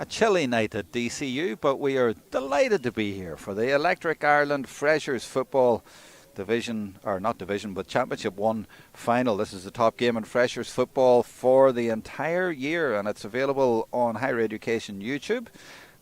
A chilly night at DCU, but we are delighted to be here for the Electric Ireland Freshers Football Division, or not Division, but Championship 1 final. This is the top game in Freshers Football for the entire year, and it's available on Higher Education YouTube.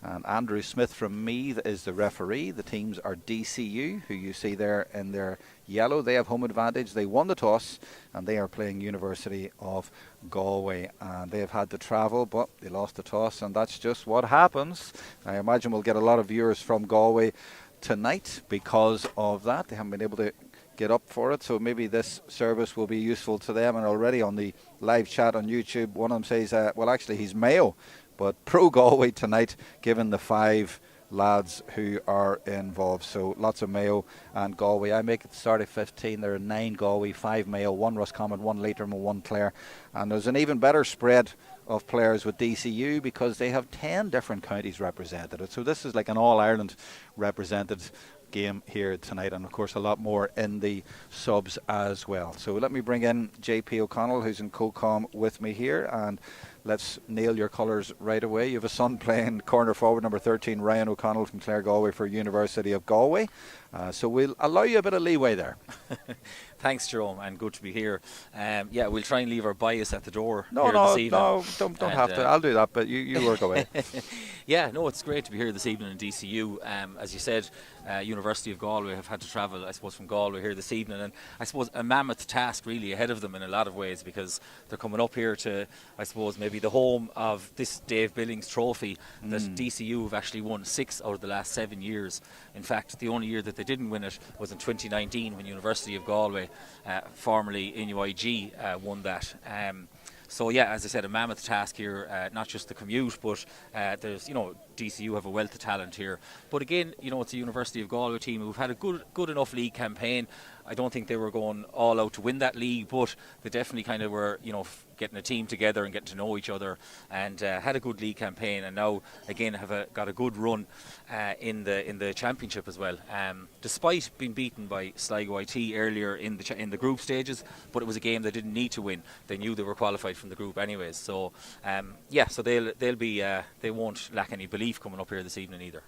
And Andrew Smith from Meath is the referee. The teams are DCU, who you see there in their yellow. They have home advantage. They won the toss, and they are playing University of Galway. And they have had to travel, but they lost the toss, and that's just what happens. I imagine we'll get a lot of viewers from Galway tonight because of that. They haven't been able to get up for it, so maybe this service will be useful to them. And already on the live chat on YouTube, one of them says, well, actually, he's Mayo, but pro Galway tonight, given the 5 lads who are involved. So lots of Mayo and Galway. I make it start at 15. There are 9 Galway, 5 Mayo, 1 Roscommon, 1 Leitrim and 1 Clare. And there's an even better spread of players with DCU because they have 10 different counties represented. So this is like an All-Ireland represented game here tonight, and of course a lot more in the subs as well. So let me bring in JP O'Connell, who's in co-com with me here, and let's nail your colours right away. You have a son playing corner forward, number 13, Ryan O'Connell from Clare Galway for University of Galway. So we'll allow you a bit of leeway there. Thanks, Jerome, and good to be here. Yeah, we'll try and leave our bias at the door No, don't have to. I'll do that, but you work away. Yeah, no, it's great to be here this evening in DCU. As you said, University of Galway have had to travel, I suppose, from Galway here this evening, and I suppose a mammoth task really ahead of them in a lot of ways, because they're coming up here to, I suppose, maybe the home of this Dave Billings trophy that DCU have actually won 6 out of the last 7 years. In fact, the only year that they didn't win it was in 2019 when University of Galway, formerly NUIG, won that. So yeah, as I said, a mammoth task here, not just the commute, but there's, DCU have a wealth of talent here. But again, it's a University of Galway team who've had a good enough league campaign. I don't think they were going all out to win that league, but they definitely kind of were, getting a team together and getting to know each other, and had a good league campaign, and now again have got a good run in the championship as well. Despite being beaten by Sligo IT earlier in the group stages, but it was a game they didn't need to win. They knew they were qualified from the group anyways. So so they'll be they won't lack any belief coming up here this evening either.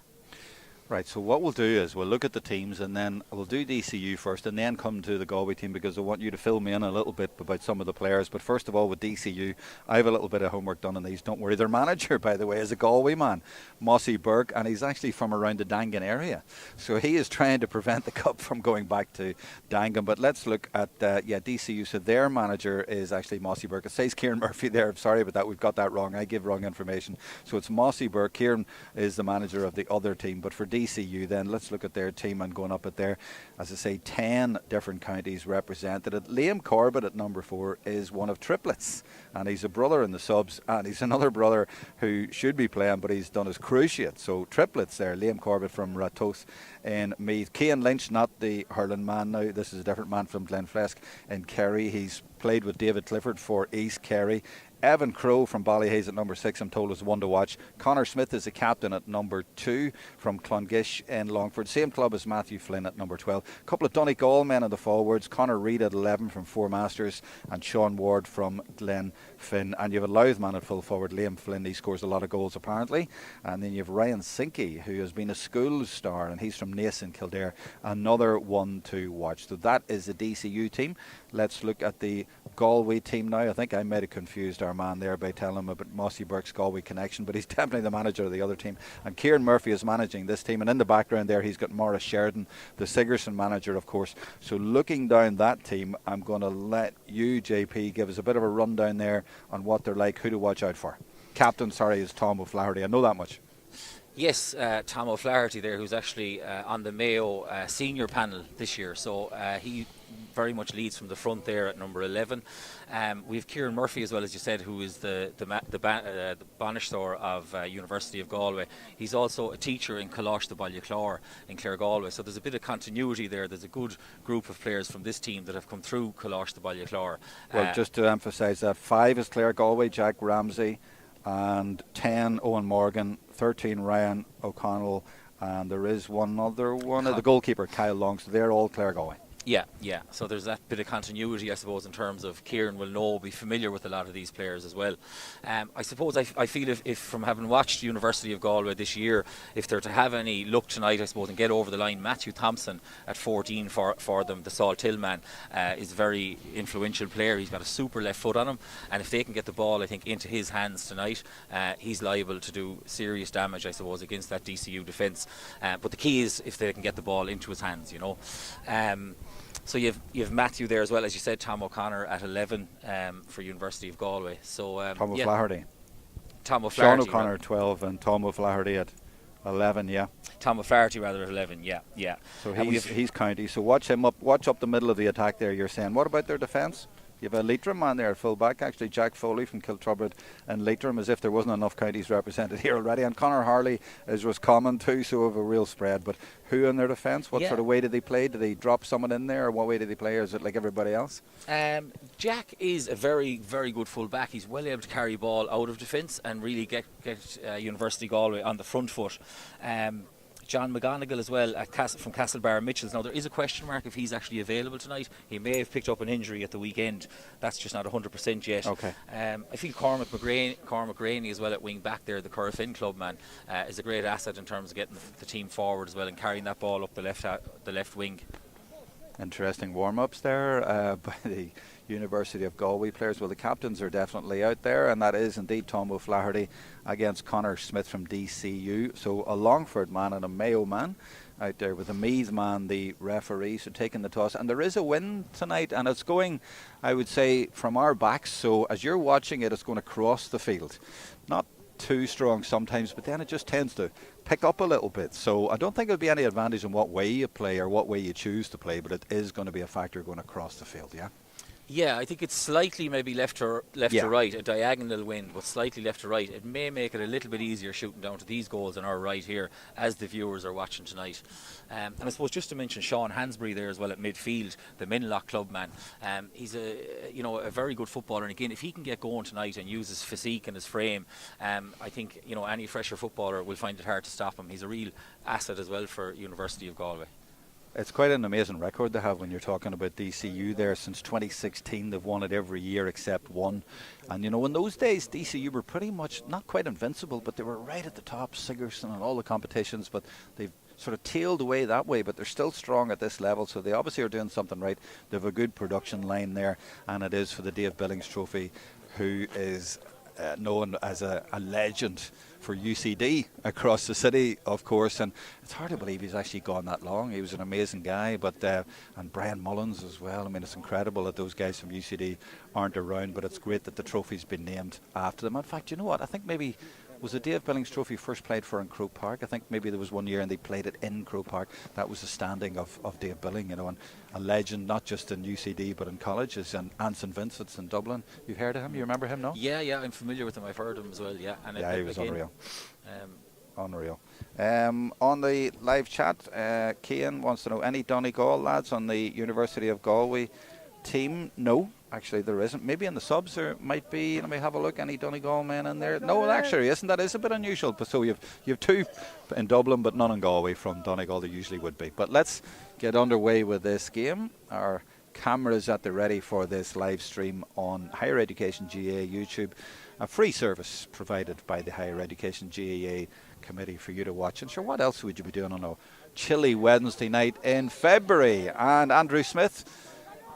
Right, so what we'll do is we'll look at the teams, and then we'll do DCU first and then come to the Galway team, because I want you to fill me in a little bit about some of the players. But first of all, with DCU, I have a little bit of homework done on these. Don't worry. Their manager, by the way, is a Galway man, Mossy Burke, and he's actually from around the Dangan area. So he is trying to prevent the cup from going back to Dangan. But let's look at DCU. So their manager is actually Mossy Burke. It says Kieran Murphy there. I'm sorry about that. We've got that wrong. I give wrong information. So it's Mossy Burke. Kieran is the manager of the other team. But for DCU, then let's look at their team, and going up at there, as I say, 10 different counties represented. Liam Corbett at number 4 is one of triplets, and he's a brother in the subs, and he's another brother who should be playing, but he's done his cruciate. So triplets there. Liam Corbett from Ratoath in Meath. Cian Lynch, not the hurling man now, this is a different man, from Glenflesk in Kerry. He's played with David Clifford for East Kerry. Evan Crowe from Ballyhaise at number 6, I'm told, is one to watch. Connor Smith is the captain at number 2 from Clongish in Longford. Same club as Matthew Flynn at number 12. A couple of Donegal men in the forwards. Conor Reid at 11 from Four Masters, and Sean Ward from Glenfin. And you have a Louth man at full forward, Liam Flynn. He scores a lot of goals apparently. And then you have Ryan Sinke, who has been a school star, and he's from Naas in Kildare. Another one to watch. So that is the DCU team. Let's look at the Galway team now. I think I might have confused our man there by telling him about Mossy Burke's Galway connection, but he's definitely the manager of the other team, and Kieran Murphy is managing this team. And in the background there, he's got Maurice Sheridan, the Sigerson manager, of course. So looking down that team, I'm going to let you, JP, give us a bit of a rundown there on what they're like, who to watch out for. Captain, is Tom O'Flaherty. I know that much. Yes, Tom O'Flaherty there, who's actually on the Mayo senior panel this year. So he very much leads from the front there at number 11. We have Kieran Murphy as well, as you said, who is the Banistor of University of Galway. He's also a teacher in Coláiste de Ballyclár in Clare Galway. So there's a bit of continuity there. There's a good group of players from this team that have come through Coláiste de Ballyclár. Well, just to emphasise that, 5 is Clare Galway, Jack Ramsey, and 10 Owen Morgan, 13 Ryan O'Connell, and there is one other one, the goalkeeper Kyle Long. So they're all Clare Galway. Yeah, yeah. So there's that bit of continuity, I suppose, in terms of Kieran will be familiar with a lot of these players as well. I suppose I feel if from having watched University of Galway this year, if they're to have any luck tonight, I suppose, and get over the line, Matthew Thompson at 14 for them, the Salt Hill man, is a very influential player. He's got a super left foot on him, and if they can get the ball, I think, into his hands tonight, he's liable to do serious damage, I suppose, against that DCU defence. But the key is if they can get the ball into his hands, you know. So you have Matthew there as well, as you said, Tom O'Connor at 11 for University of Galway. So Tom O'Flaherty. Tom O'Flaherty. Sean O'Connor at 12 and Tom O'Flaherty at 11, yeah. Tom O'Flaherty rather at 11, yeah. So he's county. So watch up the middle of the attack there, you're saying. What about their defence? You have a Leitrim man there at full back, actually, Jack Foley from Kiltrubbert and Leitrim, as if there wasn't enough counties represented here already. And Conor Harley is Roscommon too, so of a real spread. But who in their defence? What sort of way did they play? Did they drop someone in there, or what way did they play, or is it like everybody else? Jack is a very, very good full back. He's well able to carry ball out of defence and really get University Galway on the front foot. John McGonigal as well from Castlebar Mitchells. Now there is a question mark if he's actually available tonight. He may have picked up an injury at the weekend. That's just not 100% yet. Okay. I feel Cormac McGraney as well at wing back there, the Corofin club man, is a great asset in terms of getting the team forward as well and carrying that ball up the left wing. Interesting warm-ups there by the University of Galway players. Well, the captains are definitely out there, and that is indeed Tom O'Flaherty against Conor Smith from DCU. So a Longford man and a Mayo man out there with a Meath man, the referees, are taking the toss. And there is a wind tonight, and it's going, I would say, from our backs. So as you're watching it, it's going to cross the field. Not too strong sometimes, but then it just tends to pick up a little bit. So I don't think there'll be any advantage in what way you play or what way you choose to play, but it is going to be a factor going across the field, yeah? Yeah, I think it's slightly maybe left to right, a diagonal wind, but slightly left to right. It may make it a little bit easier shooting down to these goals on our right here as the viewers are watching tonight. And I suppose just to mention Sean Hansbury there as well at midfield, the Minlock club man. He's a very good footballer, and again, if he can get going tonight and use his physique and his frame, I think any fresher footballer will find it hard to stop him. He's a real asset as well for University of Galway. It's quite an amazing record to have when you're talking about DCU there. Since 2016 they've won it every year except one, and in those days DCU were pretty much not quite invincible, but they were right at the top, Sigerson and all the competitions, but they've sort of tailed away that way, but they're still strong at this level, so they obviously are doing something right. They have a good production line there, and it is for the Dave Billings Trophy, who is known as a legend for UCD across the city, of course, and it's hard to believe he's actually gone that long. He was an amazing guy, but and Brian Mullins as well. I mean, it's incredible that those guys from UCD aren't around, but it's great that the trophy's been named after them. In fact, you know what? I think maybe was the Dave Billings Trophy first played for in Croke Park. I think maybe there was one year and they played it in Croke Park. That was the standing of Dave Billing, and a legend not just in UCD but in colleges, and St Vincent's in Dublin. You've heard of him? You remember him, no? Yeah, I'm familiar with him. I've heard him as well, yeah. And he was unreal. Unreal. On the live chat, Cian wants to know, any Donegal lads on the University of Galway team? No, actually there isn't. Maybe in the subs there might be. Let me have a look. Any Donegal men in there? No, actually isn't. That is a bit unusual. But so you've two in Dublin, but none in Galway from Donegal. There usually would be. But let's get underway with this game. Our cameras at the ready for this live stream on Higher Education GAA YouTube, a free service provided by the Higher Education GAA Committee for you to watch. And sure, what else would you be doing on a chilly Wednesday night in February? And Andrew Smith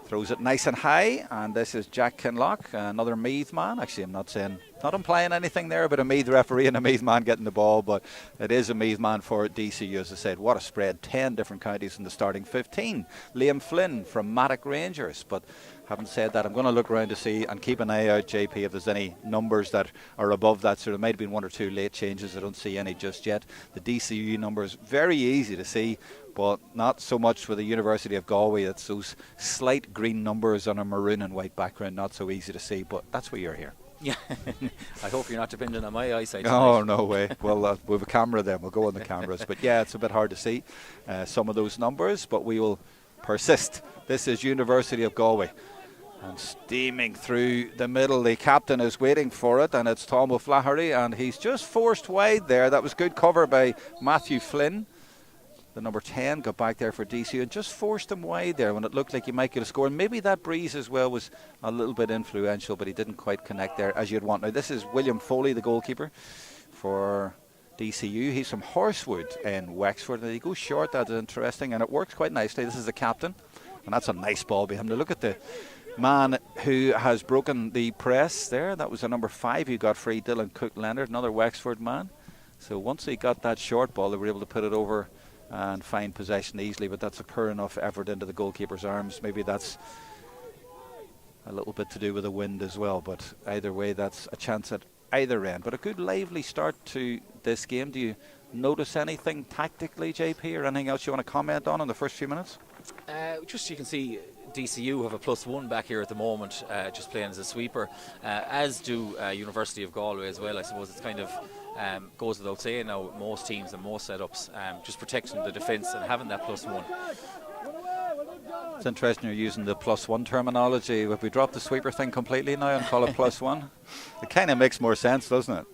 throws it nice and high, and this is Jack Kinlock, another Meath man. Actually, I'm not implying anything there about a Meath referee and a Meath man getting the ball, but it is a Meath man for DCU. As I said, what a spread, 10 different counties in the starting 15. Liam Flynn from Matic Rangers. But having said that, I'm going to look around to see and keep an eye out, JP, if there's any numbers that are above that. So there might have been one or two late changes. I don't see any just yet. The DCU numbers, very easy to see, but not so much for the University of Galway. It's those slight green numbers on a maroon and white background, not so easy to see, but that's why you're here. Yeah, I hope you're not dependent on my eyesight tonight. Oh, no way. Well, we have a camera then. We'll go on the cameras. But yeah, it's a bit hard to see some of those numbers, but we will persist. This is University of Galway. And steaming through the middle, the captain is waiting for it, and it's Tom O'Flaherty, and he's just forced wide there. That was good cover by Matthew Flynn. the number 10 got back there for DCU and just forced him wide there when it looked like he might get a score. And maybe that breeze as well was a little bit influential, but he didn't quite connect there as you'd want. Now this is William Foley, the goalkeeper for DCU. He's from Horsewood in Wexford, and he goes short. That's interesting, and it works quite nicely. This is the captain, and that's a nice ball behind him. To look at the man who has broken the press there. That was the number 5 who got free, Dylan Cook-Leonard, another Wexford man. So once he got that short ball, they were able to put it over and find possession easily, but that's a poor enough effort into the goalkeeper's arms. Maybe that's a little bit to do with the wind as well, but either way, that's a chance at either end. But a good lively start to this game. Do you notice anything tactically, JP, or anything else you want to comment on in the first few minutes? Just you can see DCU have a +1 back here at the moment, just playing as a sweeper, as do University of Galway as well. I suppose it's kind of goes without saying now, most teams and most setups, just protecting the defence and having that +1. It's interesting you're using the +1 terminology. If we drop the sweeper thing completely now and call it +1, it kind of makes more sense, doesn't it?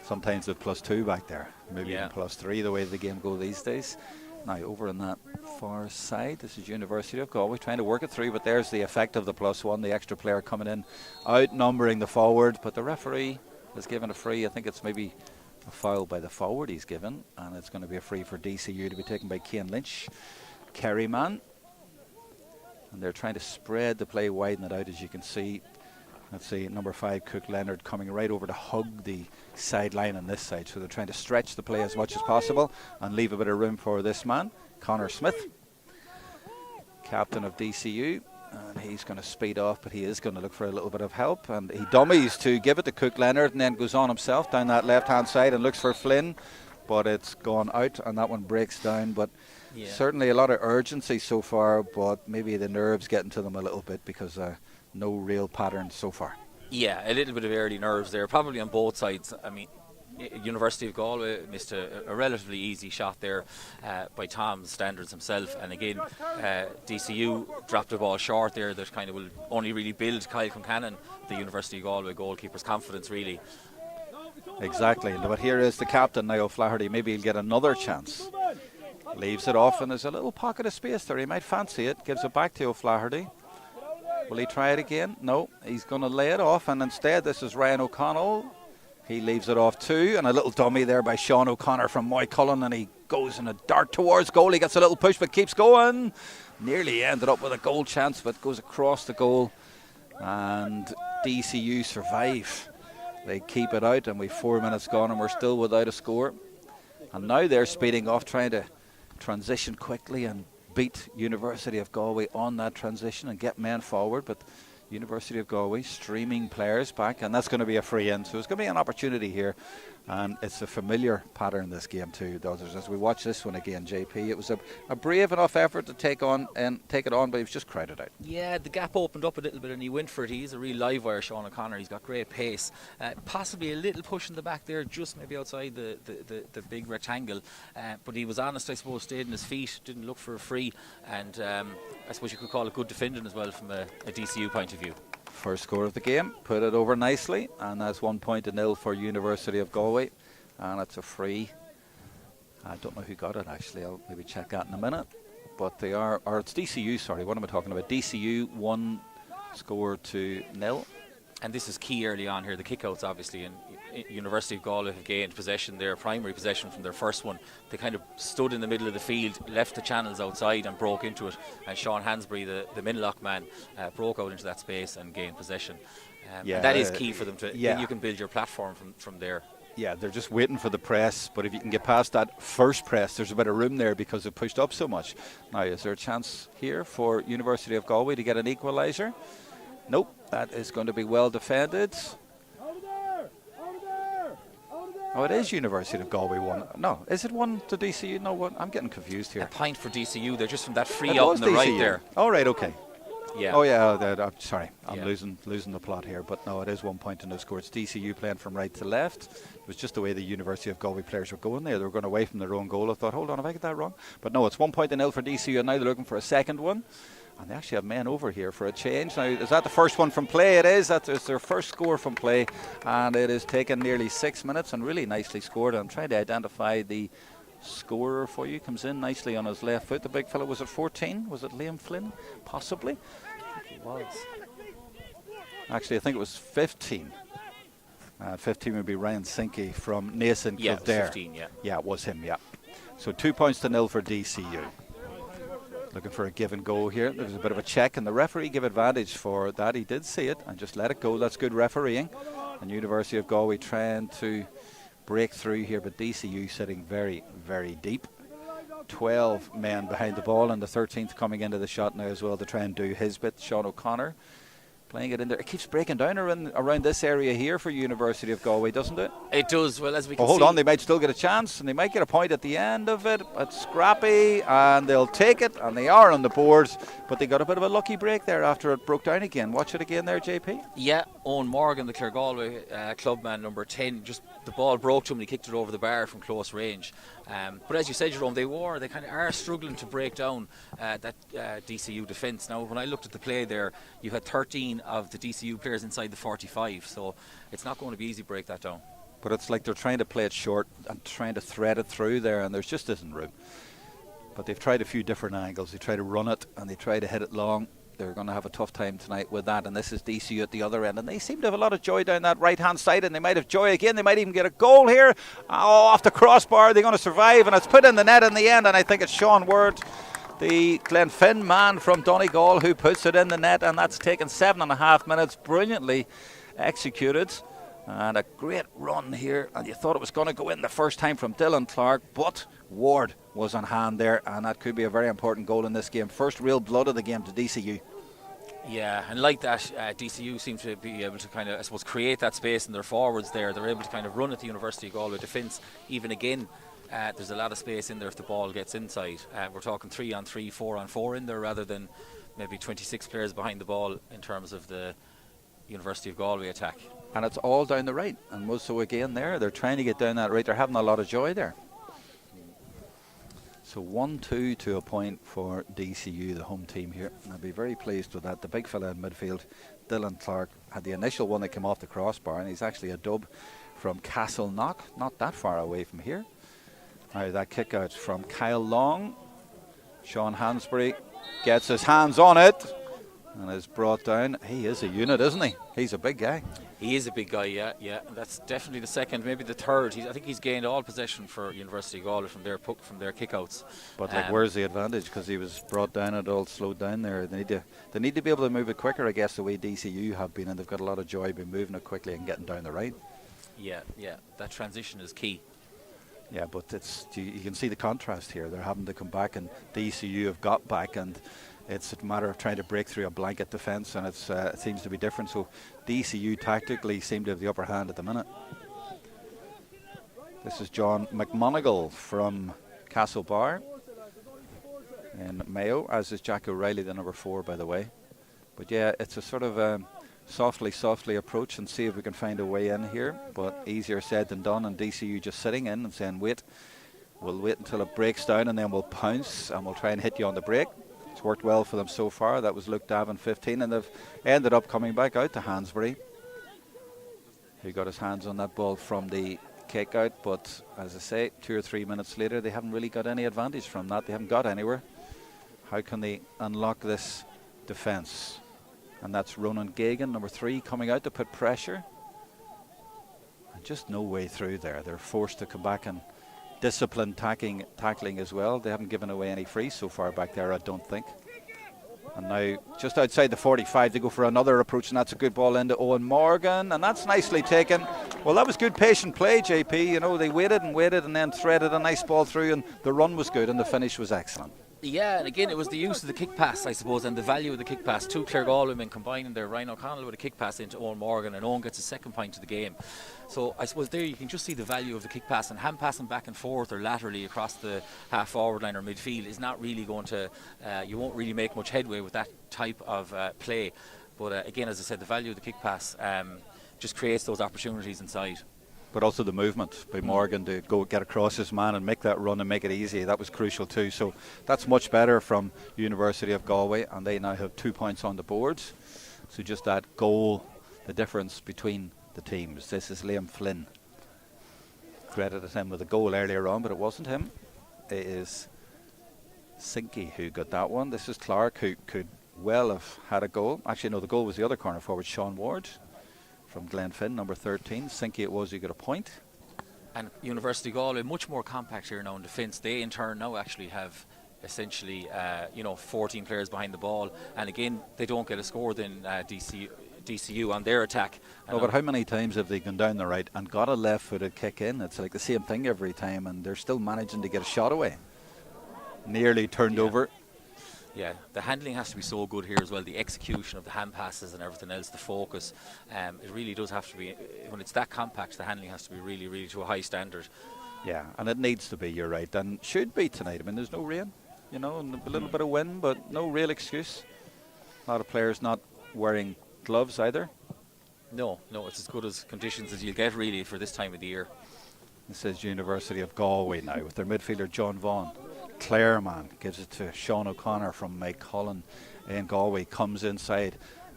Sometimes with +2 back there, maybe even +3, the way the game goes these days. Now over on that far side, this is University of Galway trying to work it through, but there's the effect of the +1, the extra player coming in, outnumbering the forward, but the referee has given a free. I think it's maybe a foul by the forward he's given, and it's going to be a free for DCU to be taken by Cian Lynch, Kerry man. And they're trying to spread the play, widen it out, as you can see. Let's see, number 5, Cook-Leonard, coming right over to hug the sideline on this side. So they're trying to stretch the play as much as possible and leave a bit of room for this man, Connor Smith, captain of DCU. And he's going to speed off, but he is going to look for a little bit of help. And he dummies to give it to Cook-Leonard and then goes on himself down that left-hand side and looks for Flynn. But it's gone out, and that one breaks down. But certainly a lot of urgency so far, but maybe the nerves getting to them a little bit because no real pattern so far. Yeah, a little bit of early nerves there, probably on both sides. I mean, University of Galway missed a relatively easy shot there by Tom's standards himself, and again DCU dropped the ball short there. That kind of will only really build Kyle Concannon, the University of Galway goalkeeper's confidence, really. Exactly, but here is the captain now, O'Flaherty. Maybe he'll get another chance. Leaves it off, and there's a little pocket of space there. He might fancy it. Gives it back to O'Flaherty. Will he try it again? No, he's going to lay it off, and instead this is Ryan O'Connell. He leaves it off too, and a little dummy there by Sean O'Connor from Moycullen, and he goes in a dart towards goal. He gets a little push but keeps going. Nearly ended up with a goal chance, but goes across the goal, and DCU survive. They keep it out, and we've 4 minutes gone and we're still without a score. And now they're speeding off, trying to transition quickly and beat University of Galway on that transition and get men forward. But University of Galway streaming players back, and that's going to be a free in. So it's going to be an opportunity here, and it's a familiar pattern this game too. As we watch this one again, JP, it was a brave enough effort to take it on, but he was just crowded out. Yeah, the gap opened up a little bit and he went for it. He's a real live wire, Sean O'Connor. He's got great pace. Possibly a little push in the back there, just maybe outside the big rectangle. But he was honest, I suppose, stayed on his feet, didn't look for a free, and I suppose you could call it good defending as well from a DCU point of view. First score of the game, put it over nicely, and that's 1-0 for University of Galway, and it's a free. I don't know who got it actually, I'll maybe check that in a minute, but they are, or it's DCU, sorry, what am I talking about? DCU 1 score to 0. And this is key early on here, the kickouts obviously, and University of Galway have gained possession, their primary possession from their first one. They kind of stood in the middle of the field, left the channels outside and broke into it, and Sean Hansbury, the Minlock man, broke out into that space and gained possession. And that is key for them to, then you can build your platform from there. Yeah, they're just waiting for the press, but if you can get past that first press, there's a bit of room there because they've pushed up so much. Now, is there a chance here for University of Galway to get an equaliser? Nope, that is going to be well defended. Oh, it is University of Galway 1. No, is it 1 to DCU? No, what? I'm getting confused here. A point for DCU. They're just from that free out on the right there. All right, okay. Yeah. Oh yeah, sorry, I'm losing the plot here. But no, it is 1 point to no score. It's DCU playing from right to left. It was just the way the University of Galway players were going there. They were going away from their own goal. I thought, hold on, have I got that wrong? But no, it's 1-0 for DCU, and now they're looking for a second one. And they actually have men over here for a change. Now, is that the first one from play? It is. That is their first score from play. And it has taken nearly 6 minutes and really nicely scored. I'm trying to identify the scorer for you. Comes in nicely on his left foot. The big fellow, was it 14? Was it Liam Flynn? Possibly. It was. Actually, I think it was 15. 15 would be Ryan Sinke from Nason Yeah, Kildare. 15, yeah. Yeah, it was him, yeah. So 2 points to nil for DCU. Looking for a give and go here. There was a bit of a check, and the referee gave advantage for that. He did see it and just let it go. That's good refereeing. And University of Galway trying to break through here, but DCU sitting very, very deep. 12 men behind the ball, and the 13th coming into the shot now as well to try and do his bit. Sean O'Connor playing it in there. It keeps breaking down around this area here for University of Galway, doesn't it? It does. Well, as we can see. Hold on, they might still get a chance, and they might get a point at the end of it. It's scrappy, and they'll take it, and they are on the boards, but they got a bit of a lucky break there after it broke down again. Watch it again there, JP. Yeah, Owen Morgan, the Claregalway clubman, number 10, just the ball broke to him and he kicked it over the bar from close range. But as you said, Jerome, they kind of are struggling to break down that DCU defence. Now, when I looked at the play there, you had 13 of the DCU players inside the 45, so it's not going to be easy to break that down. But it's like they're trying to play it short and trying to thread it through there, and there just isn't room. But they've tried a few different angles. They try to run it and they try to hit it long. They're going to have a tough time tonight with that, and this is DCU at the other end, and they seem to have a lot of joy down that right hand side, and they might have joy again. They might even get a goal here. Off the crossbar. They're going to survive, and it's put in the net in the end, and I think it's Sean Ward, the Glenfin man from Donegal, who puts it in the net, and that's taken 7.5 minutes. Brilliantly executed, and a great run here, and you thought it was going to go in the first time from Dylan Clark, but Ward was on hand there, and that could be a very important goal in this game. First real blood of the game to DCU. Yeah, and like that, DCU seems to be able to kind of, I suppose, create that space in their forwards there. They're able to kind of run at the University of Galway defence. Even again, there's a lot of space in there if the ball gets inside. We're talking 3-on-3, 4-on-4 in there, rather than maybe 26 players behind the ball in terms of the University of Galway attack. And it's all down the right, and so again there, they're trying to get down that right. They're having a lot of joy there. So 1-2 to a point for DCU, the home team here. And I'll be very pleased with that. The big fella in midfield, Dylan Clark, had the initial one that came off the crossbar, and he's actually a dub from Castleknock, not that far away from here. Now that kick out from Kyle Long. Sean Hansbury gets his hands on it and is brought down. He is a unit, isn't he? He's a big guy. He is a big guy, yeah. That's definitely the second, maybe the third. I think he's gained all possession for University of Galway from their kickouts. But where's the advantage? Because he was brought down, it all slowed down there. They need to be able to move it quicker, I guess, the way DCU have been, and they've got a lot of joy by moving it quickly and getting down the right. Yeah. That transition is key. Yeah, but you can see the contrast here. They're having to come back, and DCU have got back, and it's a matter of trying to break through a blanket defence, and it seems to be different. So DCU tactically seem to have the upper hand at the minute. This is John McMonigal from Castlebar in Mayo, as is Jack O'Reilly, the number 4, by the way. But yeah, it's a sort of softly approach and see if we can find a way in here, but easier said than done, and DCU just sitting in and saying wait. We'll wait until it breaks down, and then we'll pounce and we'll try and hit you on the break. It's worked well for them so far. That was Luke Davin, 15, and they've ended up coming back out to Hansbury, who got his hands on that ball from the kick out. But as I say, 2 or 3 minutes later, they haven't really got any advantage from that. They haven't got anywhere. How can they unlock this defence? And that's Ronan Gagan, number 3, coming out to put pressure. And just no way through there. They're forced to come back and disciplined tackling as well. They haven't given away any frees so far back there, I don't think. And now just outside the 45 they go for another approach, and that's a good ball into Owen Morgan, and that's nicely taken. Well, that was good patient play, JP. You know, they waited and then threaded a nice ball through, and the run was good and the finish was excellent. Yeah, and again, it was the use of the kick pass, I suppose, and the value of the kick pass. 2 Claregalway men combining there. Ryan O'Connell with a kick pass into Owen Morgan, and Owen gets a second point of the game. So I suppose there you can just see the value of the kick pass, and hand passing back and forth or laterally across the half forward line or midfield is not really going to, you won't really make much headway with that type of play. But again, as I said, the value of the kick pass just creates those opportunities inside. But also the movement by Morgan to go get across his man and make that run and make it easy, that was crucial too. So that's much better from University of Galway, and they now have 2 points on the boards. So just that goal, the difference between the teams. This is Liam Flynn. Credited him with a goal earlier on, but it wasn't him. it is Sinky who got that one. This is Clark, who could well have had a goal. Actually, no, the goal was the other corner forward, Sean Ward from Glenfin, number 13. Sinky it was who got a point. And University Galway, much more compact here now in defence. They in turn now actually have essentially 14 players behind the ball, and again they don't get a score then DCU on their attack. Oh, but how many times have they gone down the right and got a left-footed kick in? It's like the same thing every time, and they're still managing to get a shot away. Nearly turned over. Yeah, the handling has to be so good here as well. The execution of the hand passes and everything else, the focus. It really does have to be, when it's that compact, the handling has to be really, really to a high standard. Yeah, and it needs to be, you're right, and should be tonight. I mean, there's no rain, and a little bit of wind, but no real excuse. A lot of players not wearing gloves either. No, it's as good as conditions as you'll get really for this time of the year. This is University of Galway now with their midfielder John Vaughan. Clareman gives it to Sean O'Connor from Mike Cullen in Galway, comes inside,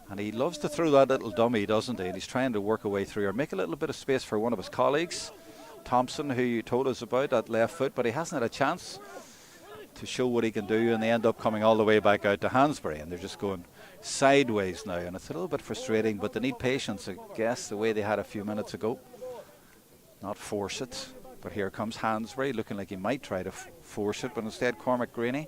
and he loves to throw that little dummy, doesn't he? And he's trying to work a way through or make a little bit of space for one of his colleagues, Thompson, who you told us about, that left foot, but he hasn't had a chance to show what he can do, and they end up coming all the way back out to Hansbury, and they're just going sideways now, and it's a little bit frustrating, but they need patience, I guess, the way they had a few minutes ago. Not force it. But here comes Hansbury, looking like he might try to force it, but instead Cormac Greaney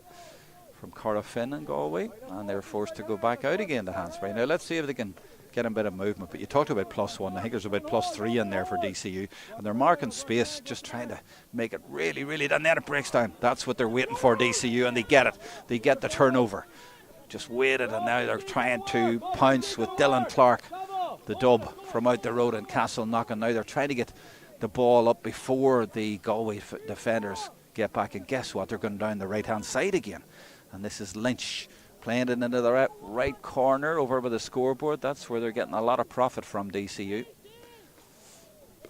from Corrafin in Galway, and they're forced to go back out again to Hansbury. Now let's see if they can get a bit of movement, but you talked about +1, I think there's about +3 in there for DCU, and they're marking space, just trying to make it really, really, and then it breaks down. That's what they're waiting for, DCU, and they get it. They get the turnover. Just waited, and now they're trying to pounce with Dylan Clark, the dub from out the road in Castleknock, and now they're trying to get the ball up before the Galway defenders get back, and guess what, they're going down the right hand side again, and this is Lynch playing it into the right corner over by the scoreboard. That's where they're getting a lot of profit from, DCU,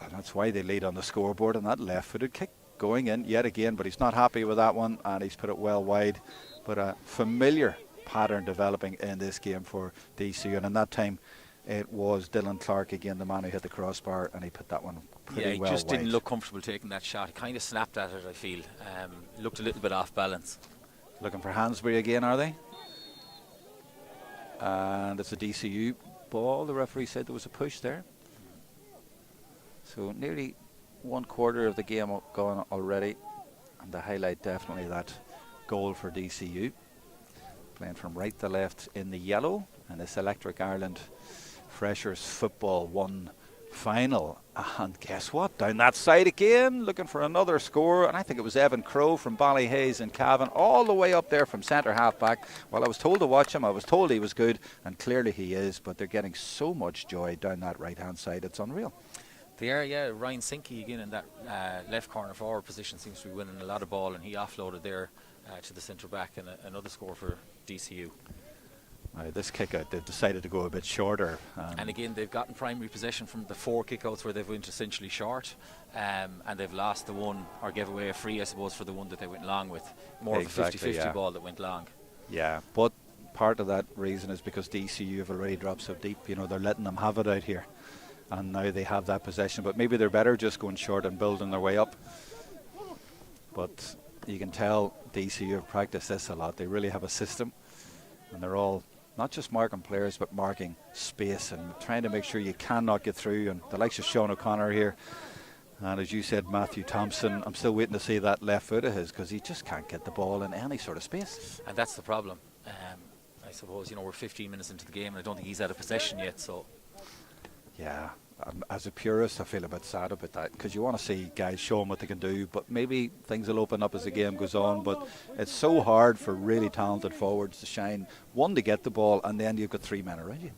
and that's why they lead on the scoreboard. And that left footed kick going in yet again, but he's not happy with that one, and he's put it well wide. But a familiar pattern developing in this game for DCU, and in that time it was Dylan Clark again, the man who hit the crossbar, and he put that one pretty well wide. Yeah, he just didn't look comfortable taking that shot. He kind of snapped at it, I feel. Looked a little bit off balance. Looking for Hansbury again, are they? And it's a DCU ball. The referee said there was a push there. So nearly 1/4 of the game gone already, and the highlight definitely that goal for DCU. Playing from right to left in the yellow, and this Electric Ireland Freshers Football 1 final. And guess what? Down that side again, looking for another score, and I think it was Evan Crowe from Ballyhaise and Cavan, all the way up there from centre half back. Well, I was told to watch him, I was told he was good, and clearly he is, but they're getting so much joy down that right hand side, it's unreal. They are, yeah. Ryan Sinky again in that left corner forward position seems to be winning a lot of ball, and he offloaded there to the centre back, and another score for DCU. This kick out, they've decided to go a bit shorter. And again, they've gotten primary possession from the 4 kickouts where they've went essentially short, and they've lost the one, or gave away a free, I suppose, for the one that they went long with. More exactly, of a 50-50 ball that went long. Yeah, but part of that reason is because DCU have already dropped so deep. You know, they're letting them have it out here, and now they have that possession. But maybe they're better just going short and building their way up. But you can tell DCU have practiced this a lot. They really have a system, and they're all not just marking players but marking space and trying to make sure you cannot get through. And the likes of Sean O'Connor here, and as you said, Matthew Thompson, I'm still waiting to see that left foot of his, because he just can't get the ball in any sort of space. And that's the problem. I suppose, we're 15 minutes into the game and I don't think he's out of possession yet. So yeah, as a purist, I feel a bit sad about that, because you want to see guys showing what they can do, but maybe things will open up as the game goes on. But it's so hard for really talented forwards to shine, one, to get the ball, and then you've got 3 men around you.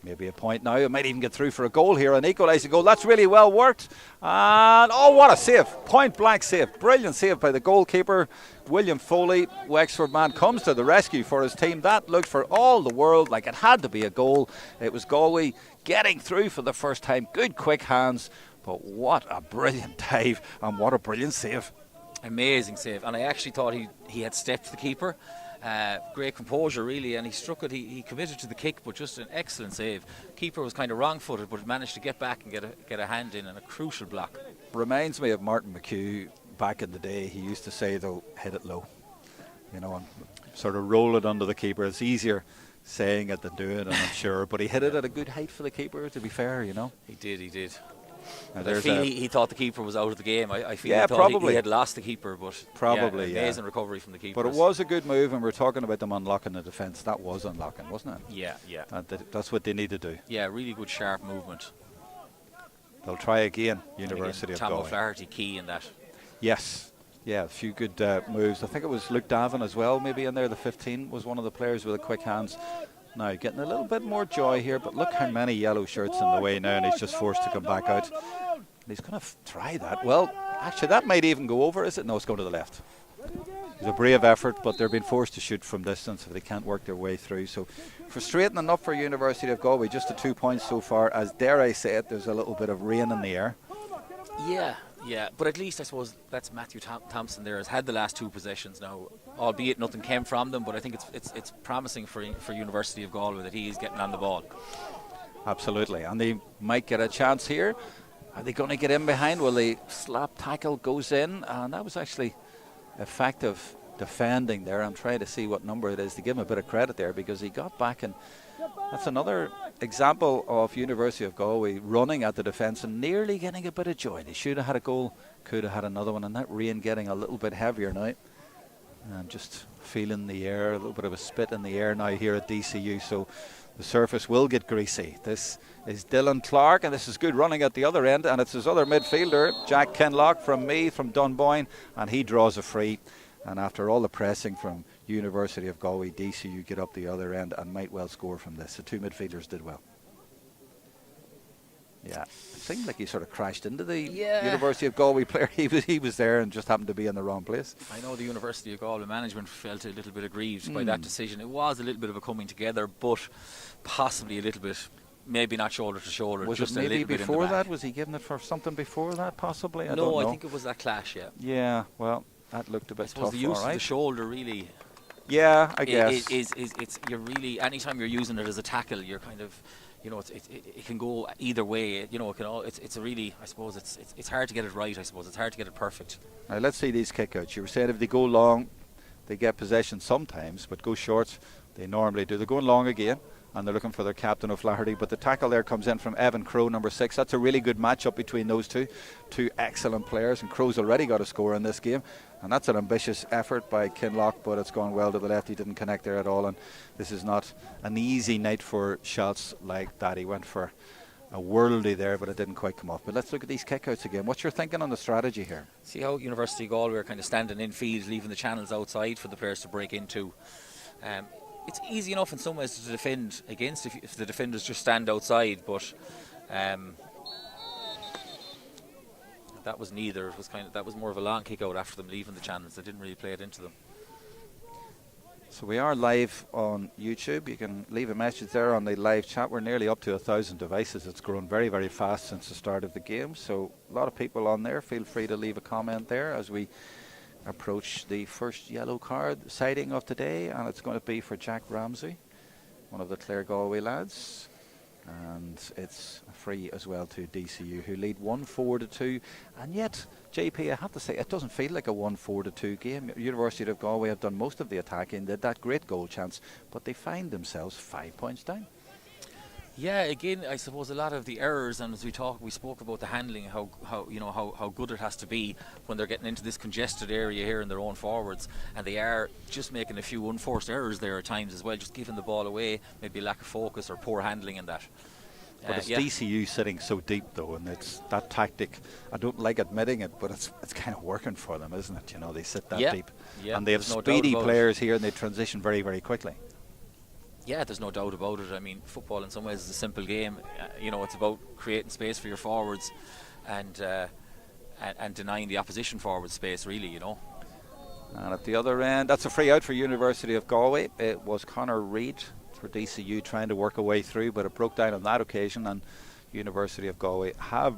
Maybe a point now, it might even get through for a goal here, an equalising goal. That's really well worked, and oh, what a save, point blank save, brilliant save by the goalkeeper William Foley. Wexford man comes to the rescue for his team. That looked for all the world like it had to be a goal. It was Galway getting through for the first time. Good quick hands, but what a brilliant dive and what a brilliant save. Amazing save, and I actually thought he had stepped the keeper. Great composure really, and he struck it. He committed to the kick, but just an excellent save. Keeper was kind of wrong-footed, but managed to get back and get a hand in, and a crucial block. Reminds me of Martin McHugh back in the day, he used to say, though, hit it low, and sort of roll it under the keeper. It's easier saying it than doing it, I'm sure. But he hit it at a good height for the keeper, to be fair, He did. Now I feel he thought the keeper was out of the game. I feel he thought probably. he had lost the keeper, but amazing recovery from the keeper. But it was a good move, and we're talking about them unlocking the defence. That was unlocking, wasn't it? Yeah. And that's what they need to do. Yeah, really good sharp movement. They'll try again, University of Galway. Tom O'Flaherty key in that. Yes. Yeah, a few good moves. I think it was Luke Davin as well, maybe in there. The 15 was one of the players with the quick hands. Now getting a little bit more joy here, but look how many yellow shirts in the way now, and he's just forced to come back out. And he's going to try that. Well, actually, that might even go over, is it? No, it's going to the left. It's a brave effort, but they're being forced to shoot from distance if they can't work their way through. So frustrating enough for University of Galway. Just the 2 points so far. As dare I say it, there's a little bit of rain in the air. Yeah, but at least I suppose that's Matthew Thompson there has had the last 2 possessions now, albeit nothing came from them, but I think it's promising for University of Galway that he is getting on the ball. Absolutely, and they might get a chance here. Are they going to get in behind? Well, the slap tackle goes in, and that was actually effective defending there. I'm trying to see what number it is to give him a bit of credit there, because he got back, and that's another example of University of Galway running at the defence and nearly getting a bit of joy. They should have had a goal, could have had another one, and that rain getting a little bit heavier now. And just feeling the air, a little bit of a spit in the air now here at DCU, so the surface will get greasy. This is Dylan Clark, and this is good running at the other end, and it's his other midfielder, Jack Kinlock from Dunboyne, and he draws a free. And after all the pressing from University of Galway, DCU get up the other end and might well score from this. The 2 midfielders did well. Yeah, it seemed like he sort of crashed into the University of Galway player. He was there and just happened to be in the wrong place. I know the University of Galway management felt a little bit aggrieved by that decision. It was a little bit of a coming together, but possibly a little bit, maybe not shoulder to shoulder. Was just it maybe a little before bit in the that? Was he giving it for something before that, possibly? I don't know. I think it was that clash, yeah. Yeah, well, that looked a bit tough. The use of the shoulder really. Yeah, I guess. It's you're really, anytime you're using it as a tackle, you're kind of, it can go either way. It can all. It's a really, I suppose it's hard to get it right. I suppose it's hard to get it perfect. Now let's see these kickouts. You were saying if they go long, they get possession sometimes, but go short, they normally do. They're going long again, and they're looking for their captain O'Flaherty. But the tackle there comes in from Evan Crowe, number 6. That's a really good matchup between those two excellent players, and Crowe's already got a score in this game. And that's an ambitious effort by Kinlock, but it's gone well to the left. He didn't connect there at all, and this is not an easy night for shots like that. He went for a worldie there, but it didn't quite come off. But let's look at these kickouts again. What's your thinking on the strategy here? See how University of Galway are kind of standing in field, leaving the channels outside for the players to break into. It's easy enough in some ways to defend against if the defenders just stand outside, but that was neither. It was that was more of a long kick out after them leaving the channels. They didn't really play it into them. So we are live on YouTube. You can leave a message there on the live chat. We're nearly up to 1,000 devices. It's grown very, very fast since the start of the game. So a lot of people on there. Feel free to leave a comment there as we approach the first yellow card sighting of today, and it's going to be for Jack Ramsey, one of the Clare Galway lads. And it's a free as well to DCU, who lead 1-4-2. And yet, JP, I have to say, it doesn't feel like a 1-4-2 game. University of Galway have done most of the attacking, did that great goal chance, but they find themselves 5 points down. Yeah, again, I suppose a lot of the errors, and as we spoke about the handling, how good it has to be when they're getting into this congested area here in their own forwards, and they are just making a few unforced errors there at times as well, just giving the ball away, maybe lack of focus or poor handling in that. But it's DCU sitting so deep though, and it's that tactic. I don't like admitting it, but it's kind of working for them, isn't it? They sit that deep, and they have speedy players here, and they transition very, very quickly. Yeah, there's no doubt about it. I mean, football in some ways is a simple game. It's about creating space for your forwards and denying the opposition forward space, really, And at the other end, that's a free out for University of Galway. It was Conor Reid for DCU trying to work a way through, but it broke down on that occasion, and University of Galway have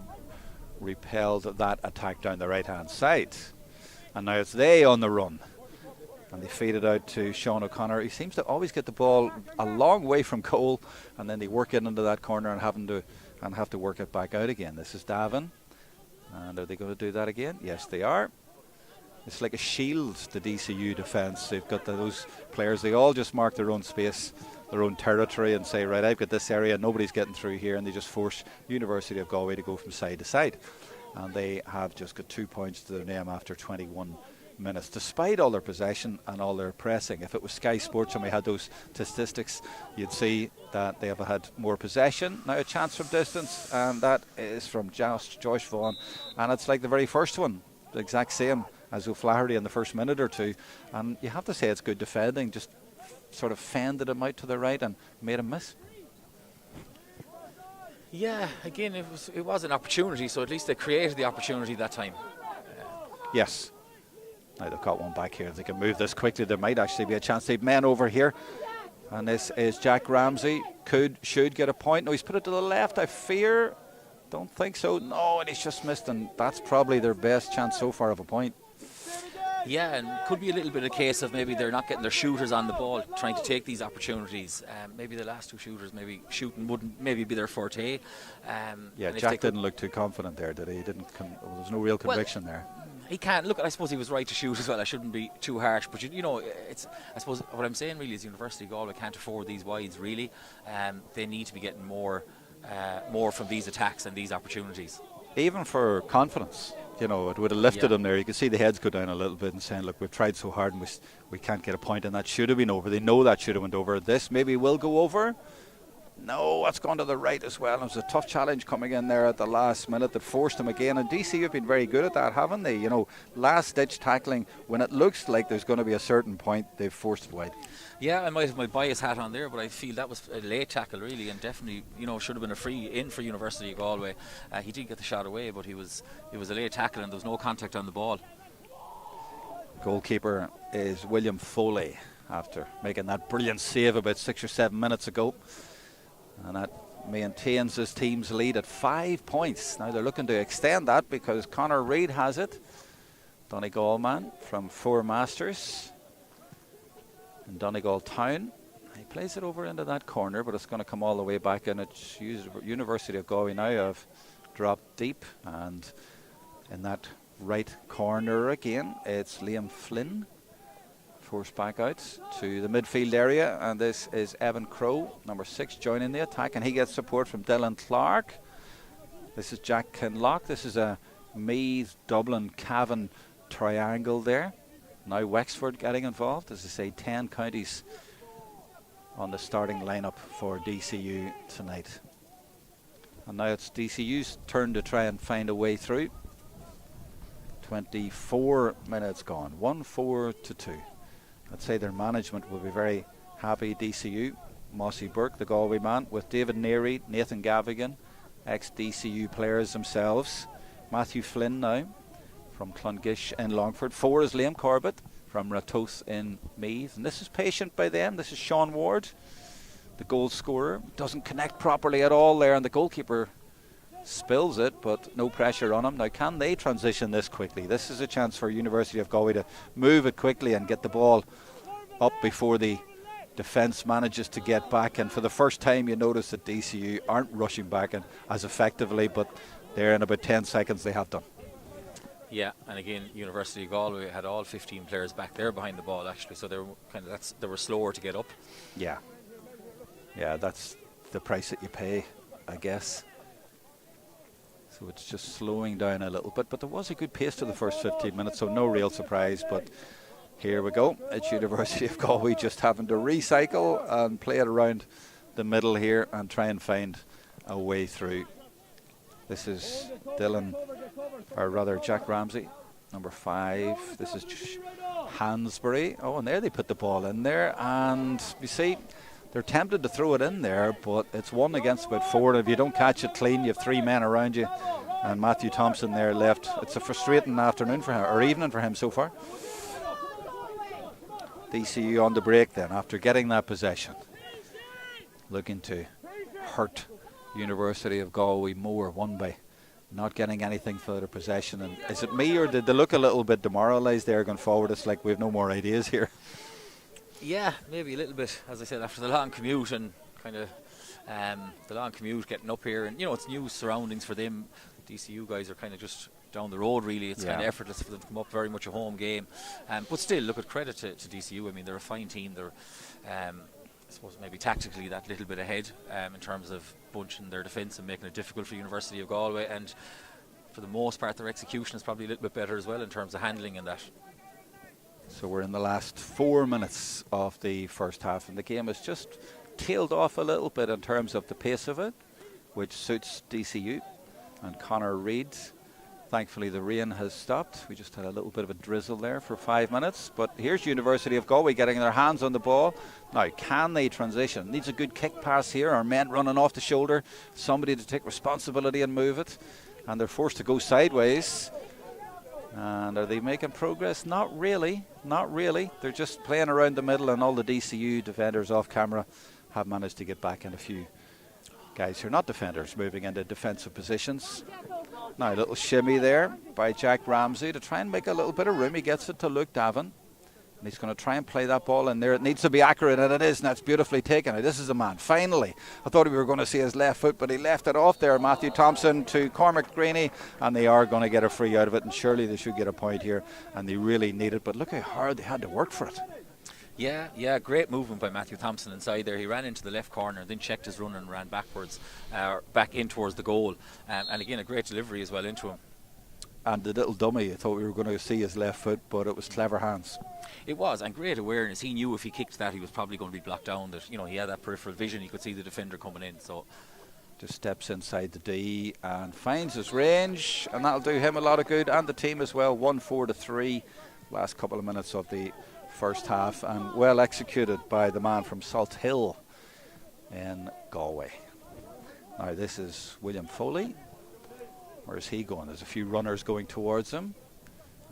repelled that attack down the right-hand side. And now it's they on the run. And they feed it out to Sean O'Connor. He seems to always get the ball a long way from goal, and then they work it into that corner and have to work it back out again. This is Davin. And are they going to do that again? Yes, they are. it's like a shield, the DCU defence. They've got those players, they all just mark their own space, their own territory, and say, right, I've got this area, nobody's getting through here, and they just force University of Galway to go from side to side. And they have just got 2 points to their name after 21 minutes, despite all their possession and all their pressing. If it was Sky Sports and we had those statistics, you'd see that they have had more possession. Now a chance from distance, and that is from Josh Vaughan, and it's like the very first one, the exact same as O'Flaherty in the first minute or two. And you have to say it's good defending, just sort of fended him out to the right and made him miss. Yeah, again, it was an opportunity, so at least they created the opportunity that time. Yes. Now they've got one back here. If they can move this quickly, there might actually be a chance. They've men over here. And this is Jack Ramsey. Should get a point. No, he's put it to the left, I fear. Don't think so. No, and he's just missed. And that's probably their best chance so far of a point. Yeah, and could be a little bit of a case of maybe they're not getting their shooters on the ball, trying to take these opportunities. Maybe the last two shooters, maybe shooting wouldn't maybe be their forte. Yeah, Jack didn't look too confident there, did he? There was no real conviction there. He can't. Look, I suppose he was right to shoot as well. I shouldn't be too harsh. But, you know, I suppose what I'm saying really is University of Galway can't afford these wides, really. They need to be getting more from these attacks and these opportunities. Even for confidence. You know, it would have lifted them there. You can see the heads go down a little bit and saying, look, we've tried so hard and we can't get a point, and that should have been over. They know that should have went over. This maybe will go over. No, that's gone to the right as well. It was a tough challenge coming in there at the last minute that forced them again. And DC have been very good at that, haven't they? You know, last-ditch tackling, when it looks like there's going to be a certain point, they've forced it wide. Yeah, I might have my bias hat on there, but I feel that was a late tackle, really, and definitely, you know, should have been a free in for University of Galway. He did get the shot away, but it was a late tackle and there was no contact on the ball. Goalkeeper is William Foley after making that brilliant save about 6 or 7 minutes ago. And that maintains his team's lead at 5 points. Now they're looking to extend that because Conor Reid has it. Donegal man from Four Masters in Donegal Town. He plays it over into that corner, but it's going to come all the way back, and it's University of Galway now have dropped deep, and in that right corner again it's Liam Flynn forced back out to the midfield area, and this is Evan Crowe, number 6, joining the attack, and he gets support from Dylan Clark. This is Jack Kinlock. This is a Meath, Dublin, Cavan triangle there. Now Wexford getting involved. As I say, 10 counties on the starting lineup for DCU tonight. And now it's DCU's turn to try and find a way through. 24 minutes gone, 1-4-2. I'd say their management will be very happy. DCU, Mossy Burke, the Galway man, with David Neary, Nathan Gavigan, ex-DCU players themselves. Matthew Flynn now from Clongish in Longford. 4 is Liam Corbett from Ratoath in Meath. And this is patient by them. This is Sean Ward, the goal scorer. Doesn't connect properly at all there, and the goalkeeper spills it, but no pressure on him. Now, can they transition this quickly? This is a chance for University of Galway to move it quickly and get the ball up before the defence manages to get back. And for the first time, you notice that DCU aren't rushing back and as effectively, but there in about 10 seconds they have done. Yeah, and again, University of Galway had all 15 players back there behind the ball, actually, so they were they were slower to get up. Yeah, that's the price that you pay, I guess. So it's just slowing down a little bit, but there was a good pace to the first 15 minutes, so no real surprise. But here we go. It's University of Galway just having to recycle and play it around the middle here and try and find a way through. This is Jack Ramsey, number 5. This is Hansbury. Oh, and there they put the ball in there, and you see, they're tempted to throw it in there, but it's 1 against about 4. And if you don't catch it clean, you have 3 men around you. And Matthew Thompson there left. It's a frustrating afternoon for him, or evening for him so far. DCU on the break then, after getting that possession. Looking to hurt University of Galway more, one by not getting anything for their possession. And is it me, or did they look a little bit demoralised there going forward? It's like we have no more ideas here. Yeah, maybe a little bit, as I said, after the long commute and kind of the long commute getting up here, and you know, it's new surroundings for them. DCU guys are kind of just down the road, really. It's kind of effortless for them to come up, very much a home game. But still, look, at credit to DCU. I mean, they're a fine team. They're, I suppose, maybe tactically that little bit ahead in terms of bunching their defence and making it difficult for University of Galway. And for the most part, their execution is probably a little bit better as well in terms of handling and that. So we're in the last 4 minutes of the first half, and the game has just tailed off a little bit in terms of the pace of it, which suits DCU and Connor Reid. Thankfully the rain has stopped. We just had a little bit of a drizzle there for 5 minutes, but here's University of Galway getting their hands on the ball. Now, can they transition? Needs a good kick pass here. Our men running off the shoulder, somebody to take responsibility and move it, and they're forced to go sideways. And are they making progress? Not really, not really. They're just playing around the middle, and all the DCU defenders off camera have managed to get back in. A few guys who are not defenders moving into defensive positions. Now a little shimmy there by Jack Ramsey to try and make a little bit of room. He gets it to Luke Davin, and he's going to try and play that ball in there. It needs to be accurate, and it is, and that's beautifully taken. Now, this is a man, finally. I thought we were going to see his left foot, but he left it off there. Matthew Thompson to Cormac Greeny, and they are going to get a free out of it, and surely they should get a point here, and they really need it. But look how hard they had to work for it. Yeah, great movement by Matthew Thompson inside there. He ran into the left corner, then checked his run and ran backwards, back in towards the goal. And again, a great delivery as well into him. And the little dummy, I thought we were going to see his left foot, but it was clever hands. It was, and great awareness. He knew if he kicked that, he was probably going to be blocked down. That, you know, he had that peripheral vision. He could see the defender coming in. So just steps inside the D and finds his range, and that'll do him a lot of good, and the team as well. 1-4-3, last couple of minutes of the first half, and well executed by the man from Salt Hill in Galway. Now this is William Foley. Where's he going? There's a few runners going towards him.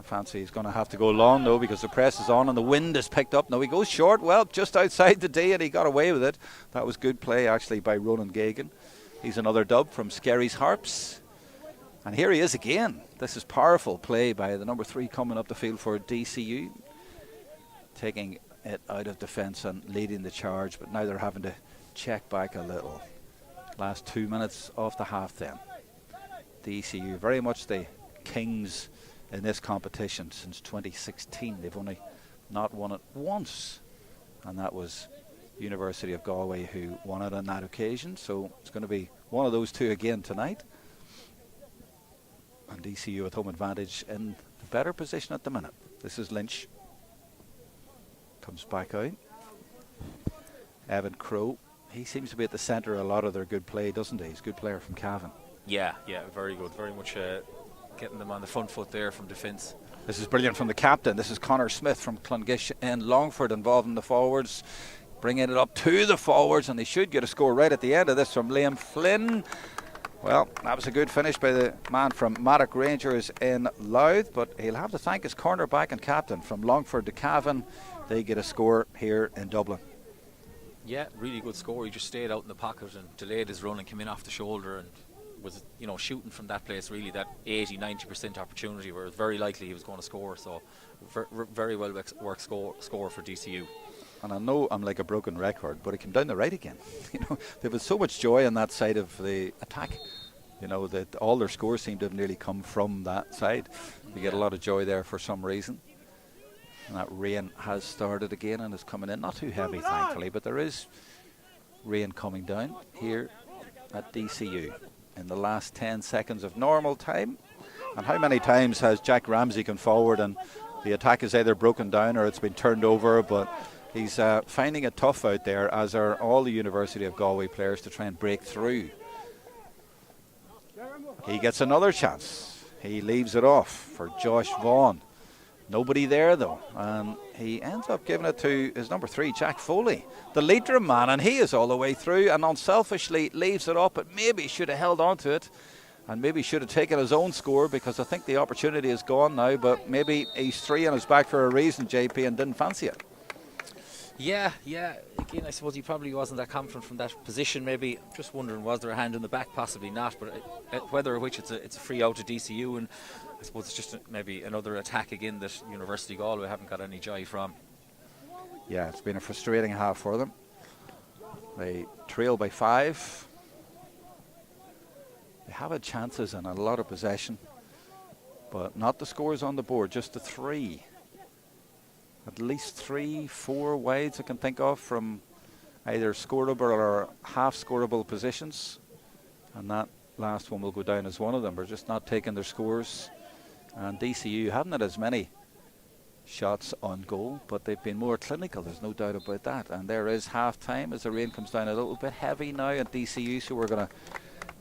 I fancy he's going to have to go long though, because the press is on and the wind is picked up. Now he goes short, well, just outside the D, and he got away with it. That was good play actually by Ronan Gagan. He's another dub from Skerry's Harps. And here he is again. This is powerful play by the number 3 coming up the field for DCU, taking it out of defence and leading the charge, but now they're having to check back a little. Last 2 minutes of the half then. DCU very much the kings in this competition since 2016. They've only not won it once, and that was University of Galway who won it on that occasion. So it's going to be one of those two again tonight, and DCU with home advantage in the better position at the minute. This is Lynch, comes back out. Evan Crowe, he seems to be at the centre of a lot of their good play, doesn't he? He's a good player from Cavan. Yeah, very good. Very much getting them on the front foot there from defence. This is brilliant from the captain. This is Connor Smith from Clongish and Longford involved in the forwards, bringing it up to the forwards, and they should get a score right at the end of this from Liam Flynn. Well, that was a good finish by the man from Maddock Rangers in Louth, but he'll have to thank his cornerback and captain from Longford to Cavan. They get a score here in Dublin. Yeah, really good score. He just stayed out in the pocket and delayed his run and came in off the shoulder and was, you know, shooting from that place, really, that 80-90% opportunity where it was very likely he was going to score. So very well worked score for DCU. And I know I'm like a broken record, but it came down the right again. You know, there was so much joy on that side of the attack. You know, that all their scores seem to have nearly come from that side. You get a lot of joy there for some reason. And that rain has started again and is coming in. Not too heavy, thankfully, but there is rain coming down here at DCU in the last 10 seconds of normal time. And how many times has Jack Ramsey gone forward and the attack is either broken down or it's been turned over, but he's finding it tough out there, as are all the University of Galway players, to try and break through. He gets another chance. He leaves it off for Josh Vaughan. Nobody there though, and he ends up giving it to his number 3, Jack Foley, the Leitrim man, and he is all the way through and unselfishly leaves it up, but maybe should have held on to it and maybe should have taken his own score, because I think the opportunity is gone now, but maybe he's 3 on his back for a reason, JP, and didn't fancy it. Yeah. Again, I suppose he probably wasn't that confident from that position. Maybe just wondering, was there a hand in the back? Possibly not. But whether or which it's a free out to DCU, and I suppose it's just maybe another attack again that University of Galway haven't got any joy from. Yeah, it's been a frustrating half for them. They trail by 5. They have had chances and a lot of possession, but not the scores on the board, just the three. At least 3, 4 wides I can think of from either scoreable or half scoreable positions, and that last one will go down as one of them. We're just not taking their scores, and DCU haven't had as many shots on goal, but they've been more clinical, there's no doubt about that. And there is half time as the rain comes down a little bit heavy now at DCU, so we're going to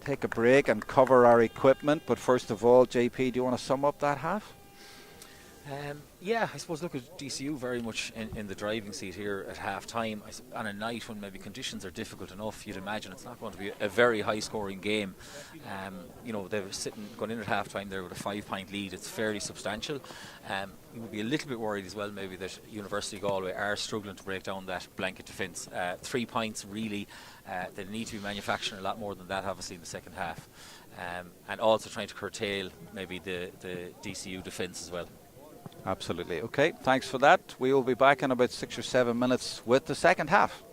take a break and cover our equipment. But first of all, JP, do you want to sum up that half? Yeah, I suppose look at DCU very much in the driving seat here at half time. On a night when maybe conditions are difficult enough, you'd imagine it's not going to be a very high scoring game. You know, they were going in at half time there with a 5-point lead. It's fairly substantial. You would be a little bit worried as well maybe that University of Galway are struggling to break down that blanket defence. 3 points really, they need to be manufacturing a lot more than that obviously in the second half. And also trying to curtail maybe the DCU defence as well. Absolutely. Okay, thanks for that. We will be back in about 6 or 7 minutes with the second half.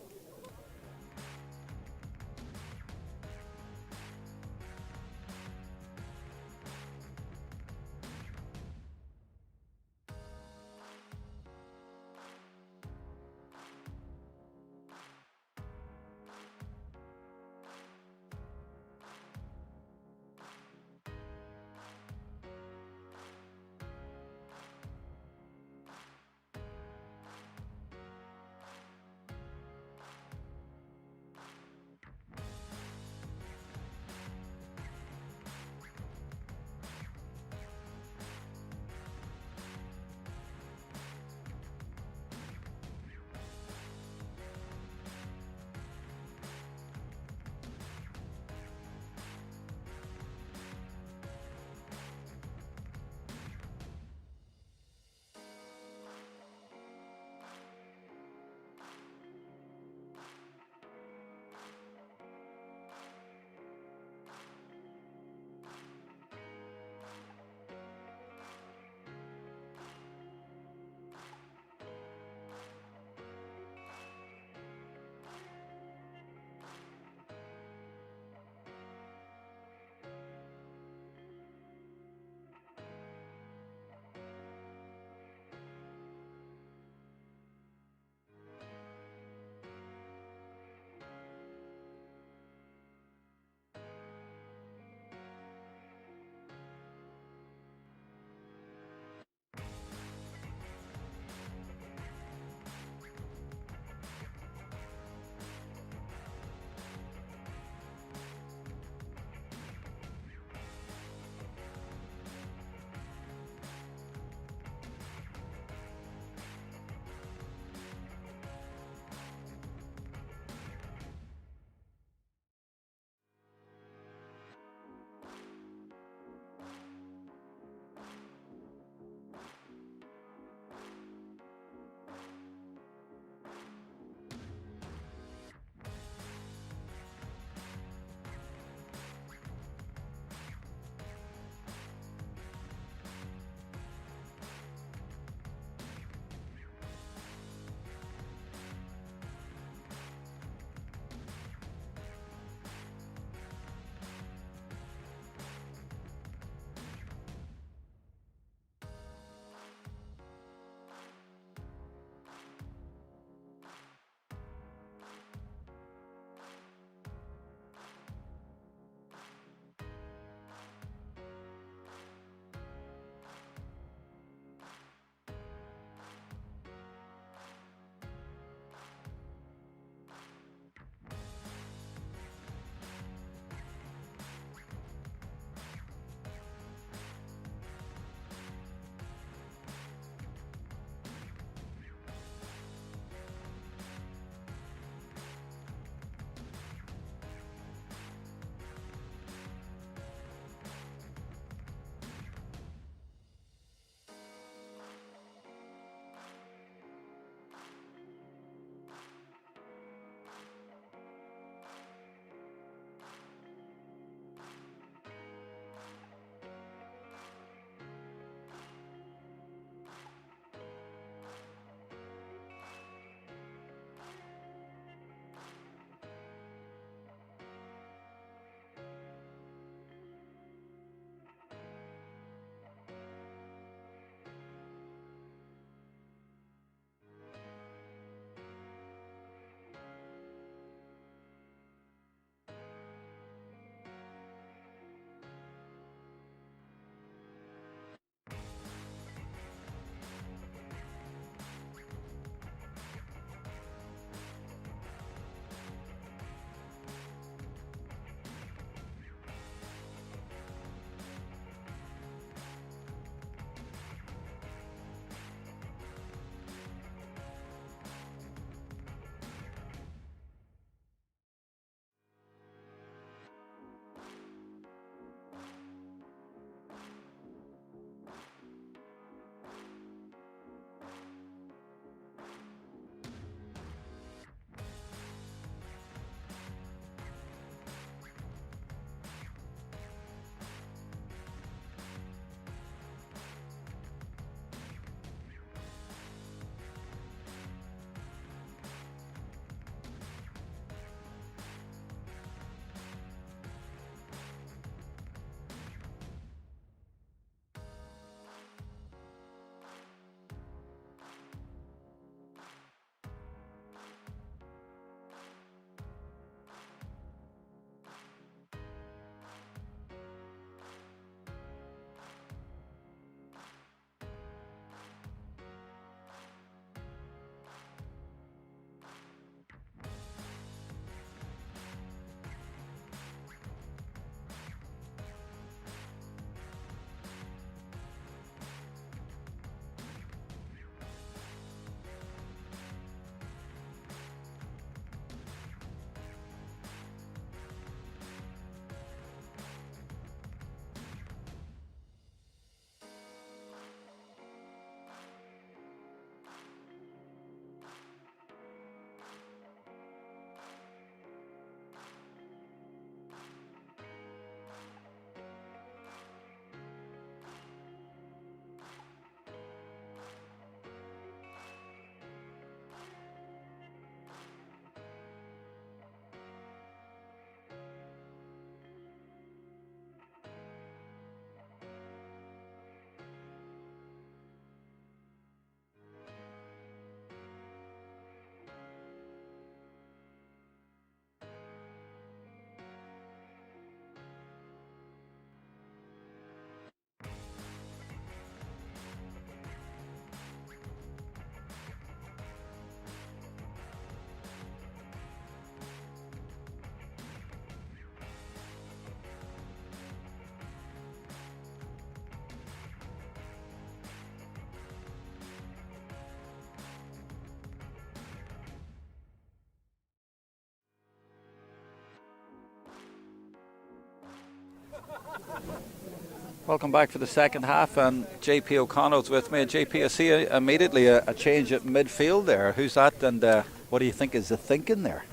Welcome back for the second half, and JP O'Connell's with me. JP, I see immediately a change at midfield there. Who's that, and what do you think is the thinking there?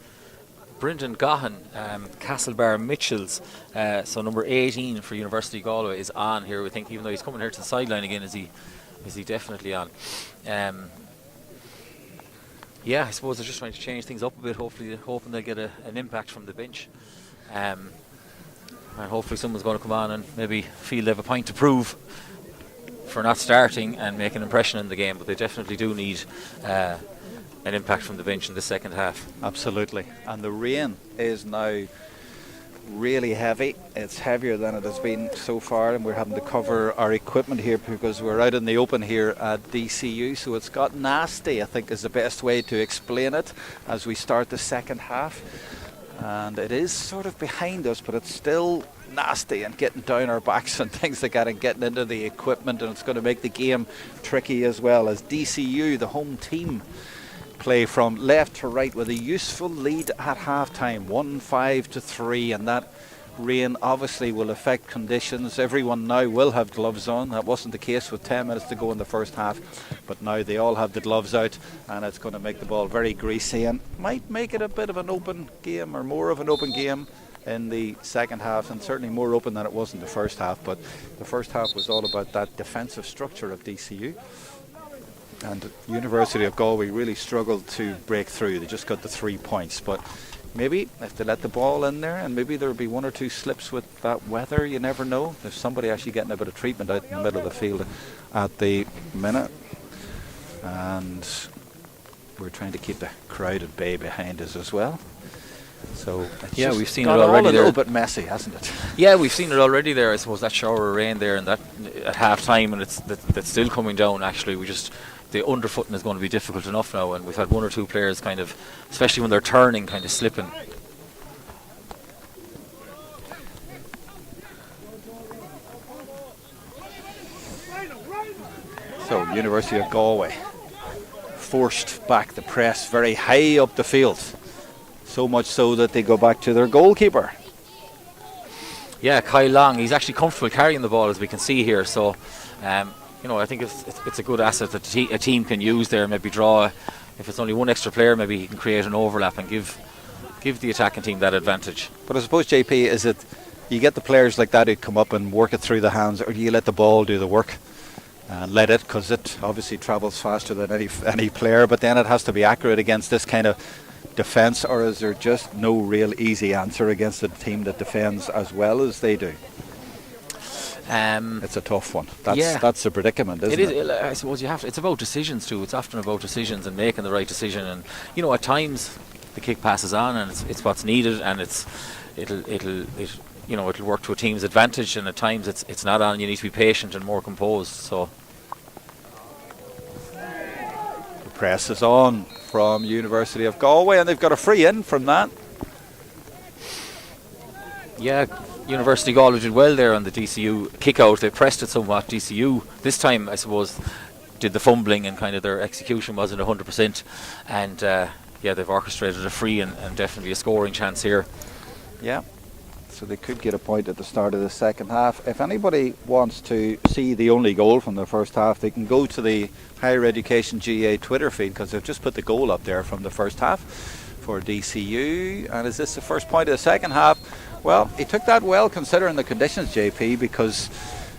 Brendan Gahan, Castlebar Mitchells, so number 18 for University Galway is on here. We think, even though he's coming here to the sideline again, is he definitely on? Yeah, I suppose they're just trying to change things up a bit. Hopefully, hoping they'll get an impact from the bench. And hopefully someone's going to come on and maybe feel they have a point to prove for not starting and make an impression in the game. But they definitely do need an impact from the bench in the second half. Absolutely. And the rain is now really heavy. It's heavier than it has been so far, and we're having to cover our equipment here because we're out in the open here at DCU. So it's got nasty, I think, is the best way to explain it as we start the second half. And it is sort of behind us, but it's still nasty and getting down our backs and things like that, and getting into the equipment, and it's going to make the game tricky as well, as DCU, the home team, play from left to right with a useful lead at half-time, 1-5-3, and that rain obviously will affect conditions. Everyone now will have gloves on. That wasn't the case with 10 minutes to go in the first half, but now they all have the gloves out, and it's going to make the ball very greasy and might make it a bit of an open game, or more of an open game in the second half, and certainly more open than it was in the first half. But the first half was all about that defensive structure of DCU, and University of Galway really struggled to break through. They just got the 3 points, but maybe if they let the ball in there, and maybe there'll be one or two slips with that weather, you never know. There's somebody actually getting a bit of treatment out in the middle of the field at the minute, and we're trying to keep the crowd at bay behind us as well. So yeah, we've seen it already. already A there. little bit messy, hasn't it? Yeah, we've seen it already there. I suppose that shower of rain there, and that at half time, and that's still coming down. Actually, the underfooting is going to be difficult enough now, and we've had one or two players kind of, especially when they're turning, kind of slipping. So University of Galway forced back the press very high up the field, so much so that they go back to their goalkeeper. Yeah, Kyle Long, he's actually comfortable carrying the ball, as we can see here, so I think it's a good asset that a team can use there. Maybe draw, if it's only one extra player, maybe he can create an overlap and give the attacking team that advantage. But I suppose, JP, is it you get the players like that who come up and work it through the hands, or do you let the ball do the work and let it, because it obviously travels faster than any player, but then it has to be accurate against this kind of defence, or is there just no real easy answer against a team that defends as well as they do? It's a tough one. That's the predicament, isn't it? I suppose it's about decisions too. It's often about decisions and making the right decision. And at times the kick passes on, and it's what's needed, and it'll work to a team's advantage. And at times it's not on. You need to be patient and more composed. So the press is on from University of Galway, and they've got a free in from that. Yeah. University Galway did well there on the DCU kick out. They pressed it somewhat. DCU this time, I suppose, did the fumbling, and kind of their execution wasn't 100%. And they've orchestrated a free and definitely a scoring chance here. Yeah. So they could get a point at the start of the second half. If anybody wants to see the only goal from the first half, they can go to the Higher Education GA Twitter feed, because they've just put the goal up there from the first half for DCU. And is this the first point of the second half? Well, he took that well considering the conditions, JP, because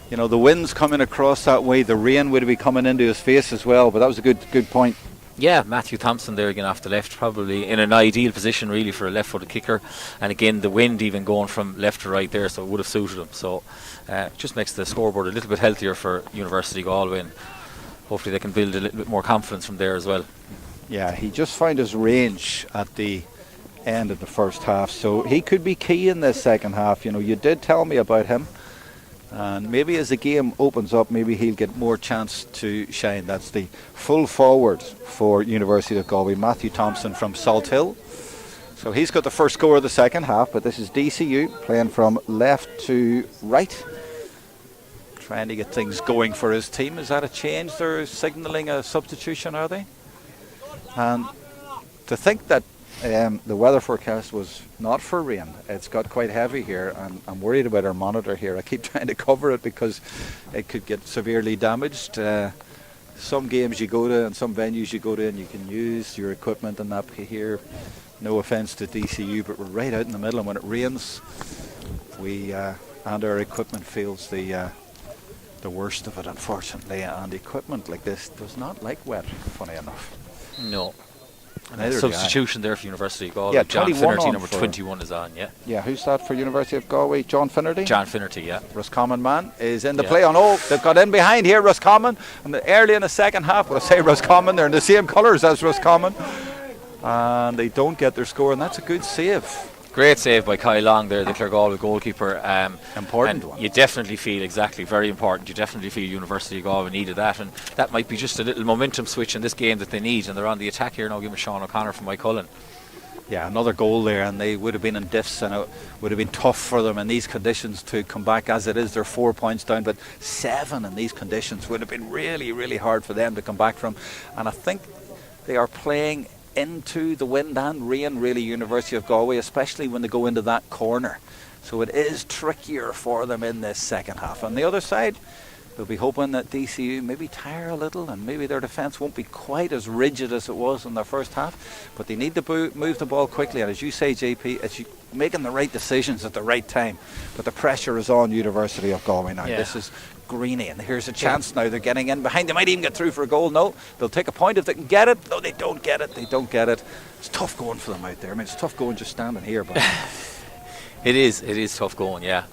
the wind's coming across that way. The rain would be coming into his face as well, but that was a good point. Yeah, Matthew Thompson there again off the left, probably in an ideal position really for a left-footed kicker. And again, the wind even going from left to right there, so it would have suited him. So it just makes the scoreboard a little bit healthier for University Galway, and hopefully they can build a little bit more confidence from there as well. Yeah, he just found his range at the end of the first half, so he could be key in this second half. You did tell me about him, and maybe as the game opens up, maybe he'll get more chance to shine. That's the full forward for University of Galway, Matthew Thompson from Salt Hill. So he's got the first score of the second half, but this is DCU playing from left to right, trying to get things going for his team. Is that a change? They're signalling a substitution, are they? And to think that The weather forecast was not for rain. It's got quite heavy here, and I'm worried about our monitor here. I keep trying to cover it because it could get severely damaged. Some games you go to and some venues you go to and you can use your equipment and that here. No offence to DCU, but we're right out in the middle, and when it rains, we and our equipment feels the worst of it, unfortunately. And equipment like this does not like wet, funny enough. No. And substitution there for University of Galway. Yeah, John Finnerty, number 21, is on. Yeah. Yeah, who's that for University of Galway? John Finnerty? John Finnerty, yeah. Roscommon man is in the play on. Oh, they've got in behind here, Roscommon. And early in the second half, but I say Roscommon, they're in the same colours as Roscommon. And they don't get their score, and that's a good save. Great save by Kyle Long there, the Claregalway goalkeeper. Important and one. You definitely feel, exactly, very important. You definitely feel University of Galway needed that, and that might be just a little momentum switch in this game that they need. And they're on the attack here now, giving Sean O'Connor from Mike Cullen. Yeah, another goal there, and they would have been in diffs, and it would have been tough for them in these conditions to come back. As it is, they're 4 points down, but 7 in these conditions would have been really, really hard for them to come back from. And I think they are playing into the wind and rain, really, University of Galway, especially when they go into that corner. So it is trickier for them in this second half. On the other side, they'll be hoping that DCU maybe tire a little, and maybe their defence won't be quite as rigid as it was in their first half, but they need to move the ball quickly. And as you say, JP, it's making the right decisions at the right time. But the pressure is on University of Galway now. This is Greeny, and here's a chance now. They're getting in behind. They might even get through for a goal. No, they'll take a point if they can get it. No, they don't get it. They don't get it. It's tough going for them out there. I mean, it's tough going just standing here, but it is tough going. Yeah,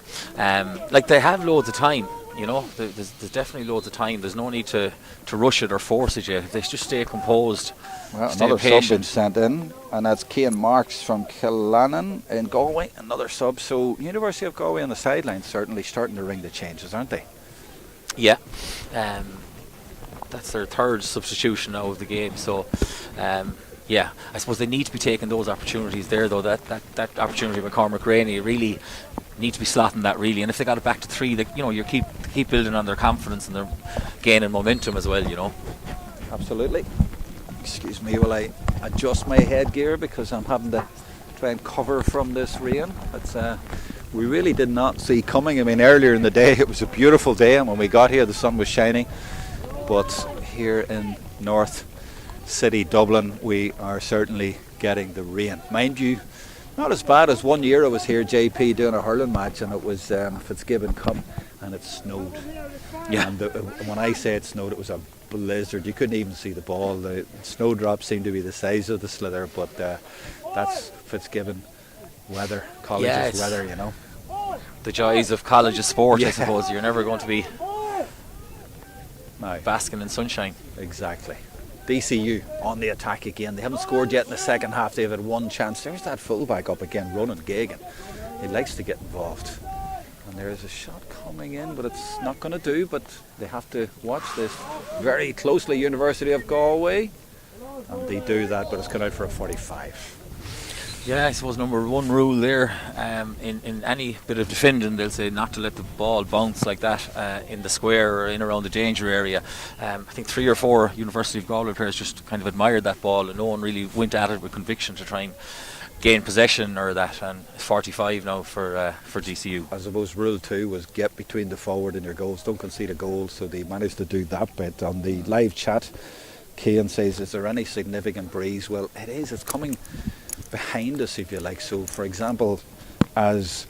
like they have loads of time. You know, there's definitely loads of time. There's no need to rush it or force it yet. If they just stay composed, well, stay another patient. sub been sent in, and that's Cian Marks from Killannon in Galway. Another sub. So University of Galway on the sidelines certainly starting to ring the changes, aren't they? Yeah, that's their third substitution now of the game. So, yeah, I suppose they need to be taking those opportunities there, though. That opportunity with Cormac Rainey really need to be slotting that, really. And if they got it back to 3, you keep building on their confidence, and they're gaining momentum as well. You know. Absolutely. Excuse me while I adjust my headgear because I'm having to try and cover from this rain. It's we really did not see coming. I mean, earlier in the day it was a beautiful day, and when we got here the sun was shining, but here in North City Dublin we are certainly getting the rain. Mind you, not as bad as one year I was here, JP, doing a hurling match, and it was Fitzgibbon Cup, and it snowed. Yeah. And when I say it snowed, it was a blizzard. You couldn't even see the ball. The snowdrops seemed to be the size of the slither, but that's Fitzgibbon weather, college's weather, you know. The joys of college sport, I suppose. You're never going to be basking in sunshine. Exactly. DCU on the attack again. They haven't scored yet in the second half. They've had one chance. There's that fullback up again, running Gagan. He likes to get involved. And there is a shot coming in, but it's not going to do. But they have to watch this very closely, University of Galway. And they do that, but it's come out for a 45. Yeah, I suppose number one rule there, in any bit of defending, they'll say not to let the ball bounce like that in the square or in around the danger area. I think 3 or 4 University of Galway players just kind of admired that ball, and no one really went at it with conviction to try and gain possession or that. And it's 45 now for DCU. I suppose rule 2 was get between the forward and your goals, don't concede a goal, so they managed to do that bit. On the live chat, Cian says, is there any significant breeze? Well, it is. It's coming behind us, if you like. So, for example, as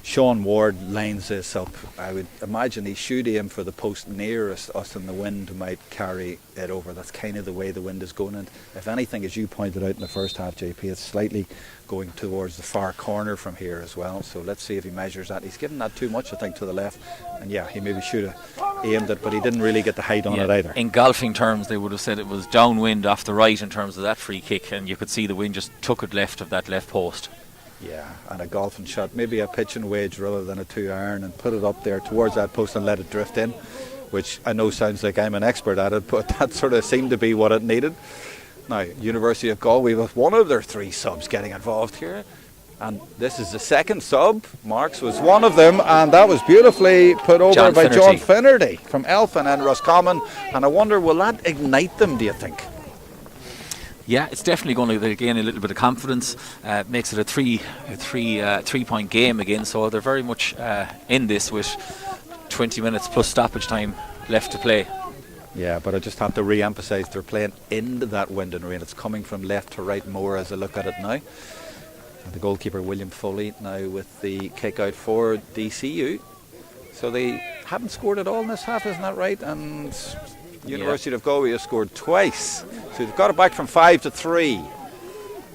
Sean Ward lines this up, I would imagine he should aim for the post nearest us, and the wind might carry it over. That's kind of the way the wind is going. And if anything, as you pointed out in the first half, JP, it's slightly going towards the far corner from here as well. So let's see if he measures that. He's given that too much, I think, to the left. And yeah, he maybe should have aimed it, but he didn't really get the height on it either. In golfing terms, they would have said it was downwind off the right in terms of that free kick, and you could see the wind just took it left of that left post. Yeah, and a golfing shot, maybe a pitching wedge rather than a 2-iron, and put it up there towards that post and let it drift in, which I know sounds like I'm an expert at it, but that sort of seemed to be what it needed. Now, University of Galway with one of their 3 subs getting involved here, and this is the second sub. Marks was one of them, and that was beautifully put over by John Finnerty from Elphin and Roscommon, and I wonder, will that ignite them, do you think? Yeah, it's definitely going to gain a little bit of confidence. Makes it a three-point game again. So they're very much in this with 20 minutes plus stoppage time left to play. Yeah, but I just have to re-emphasise they're playing into that wind and rain. It's coming from left to right more as I look at it now. And the goalkeeper William Foley now with the kick out for DCU. So they haven't scored at all in this half, isn't that right? And University of Galway has scored twice. So they've got it back from 5-3.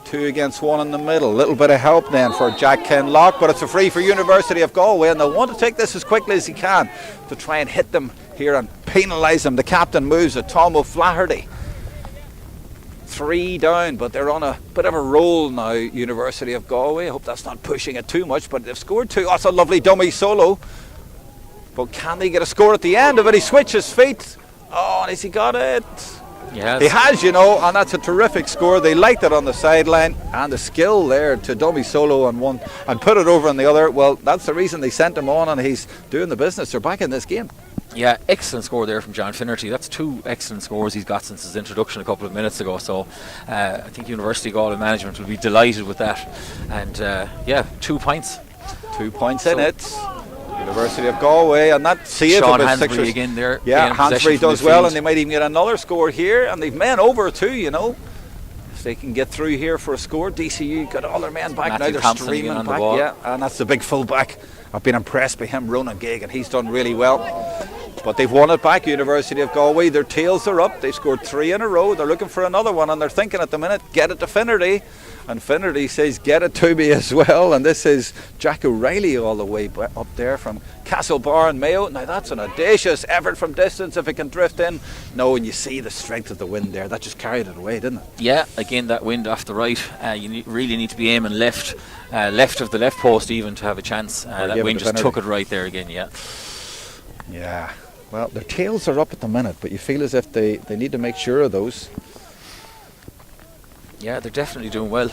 2 against 1 in the middle. A little bit of help then for Jack Kinlock, but it's a free for University of Galway, and they'll want to take this as quickly as he can to try and hit them here and penalise them. The captain moves it, Tom O'Flaherty. 3 down, but they're on a bit of a roll now, University of Galway. I hope that's not pushing it too much, but they've scored 2. Oh, it's a lovely dummy solo. But can they get a score at the end of it? He switches feet. Oh, has he got it? Yes. He has, and that's a terrific score. They liked it on the sideline, and the skill there to dummy solo on one and put it over on the other. Well, that's the reason they sent him on, and he's doing the business. They're back in this game. Yeah, excellent score there from John Finnerty. That's 2 excellent scores he's got since his introduction a couple of minutes ago. So I think University of Galway management will be delighted with that. And 2 points. 2 points in it. University of Galway, and that save Sean about Hansbury again there. Yeah, Hansbury does well, and they might even get another score here, and they've men over too, if they can get through here for a score. DCU got all their men back. Matthew Now they're Thompson streaming on back. the ball. Yeah, and that's the big full back. I've been impressed by him, Ronan Gagan. He's done really well. But they've won it back, University of Galway. Their tails are up. They've scored 3 in a row. They're looking for another one, and they're thinking at the minute, get it to Finnerty. And Finnerty says, get it to me as well. And this is Jack O'Reilly all the way up there from Castlebar and Mayo. Now that's an audacious effort from distance if it can drift in. No, and you see the strength of the wind there. That just carried it away, didn't it? Yeah, again, that wind off the right. Really need to be aiming left of the left post even to have a chance. That wind just took it right there again, yeah. Yeah. Well, their tails are up at the minute, but you feel as if they need to make sure of those. Yeah, they're definitely doing well.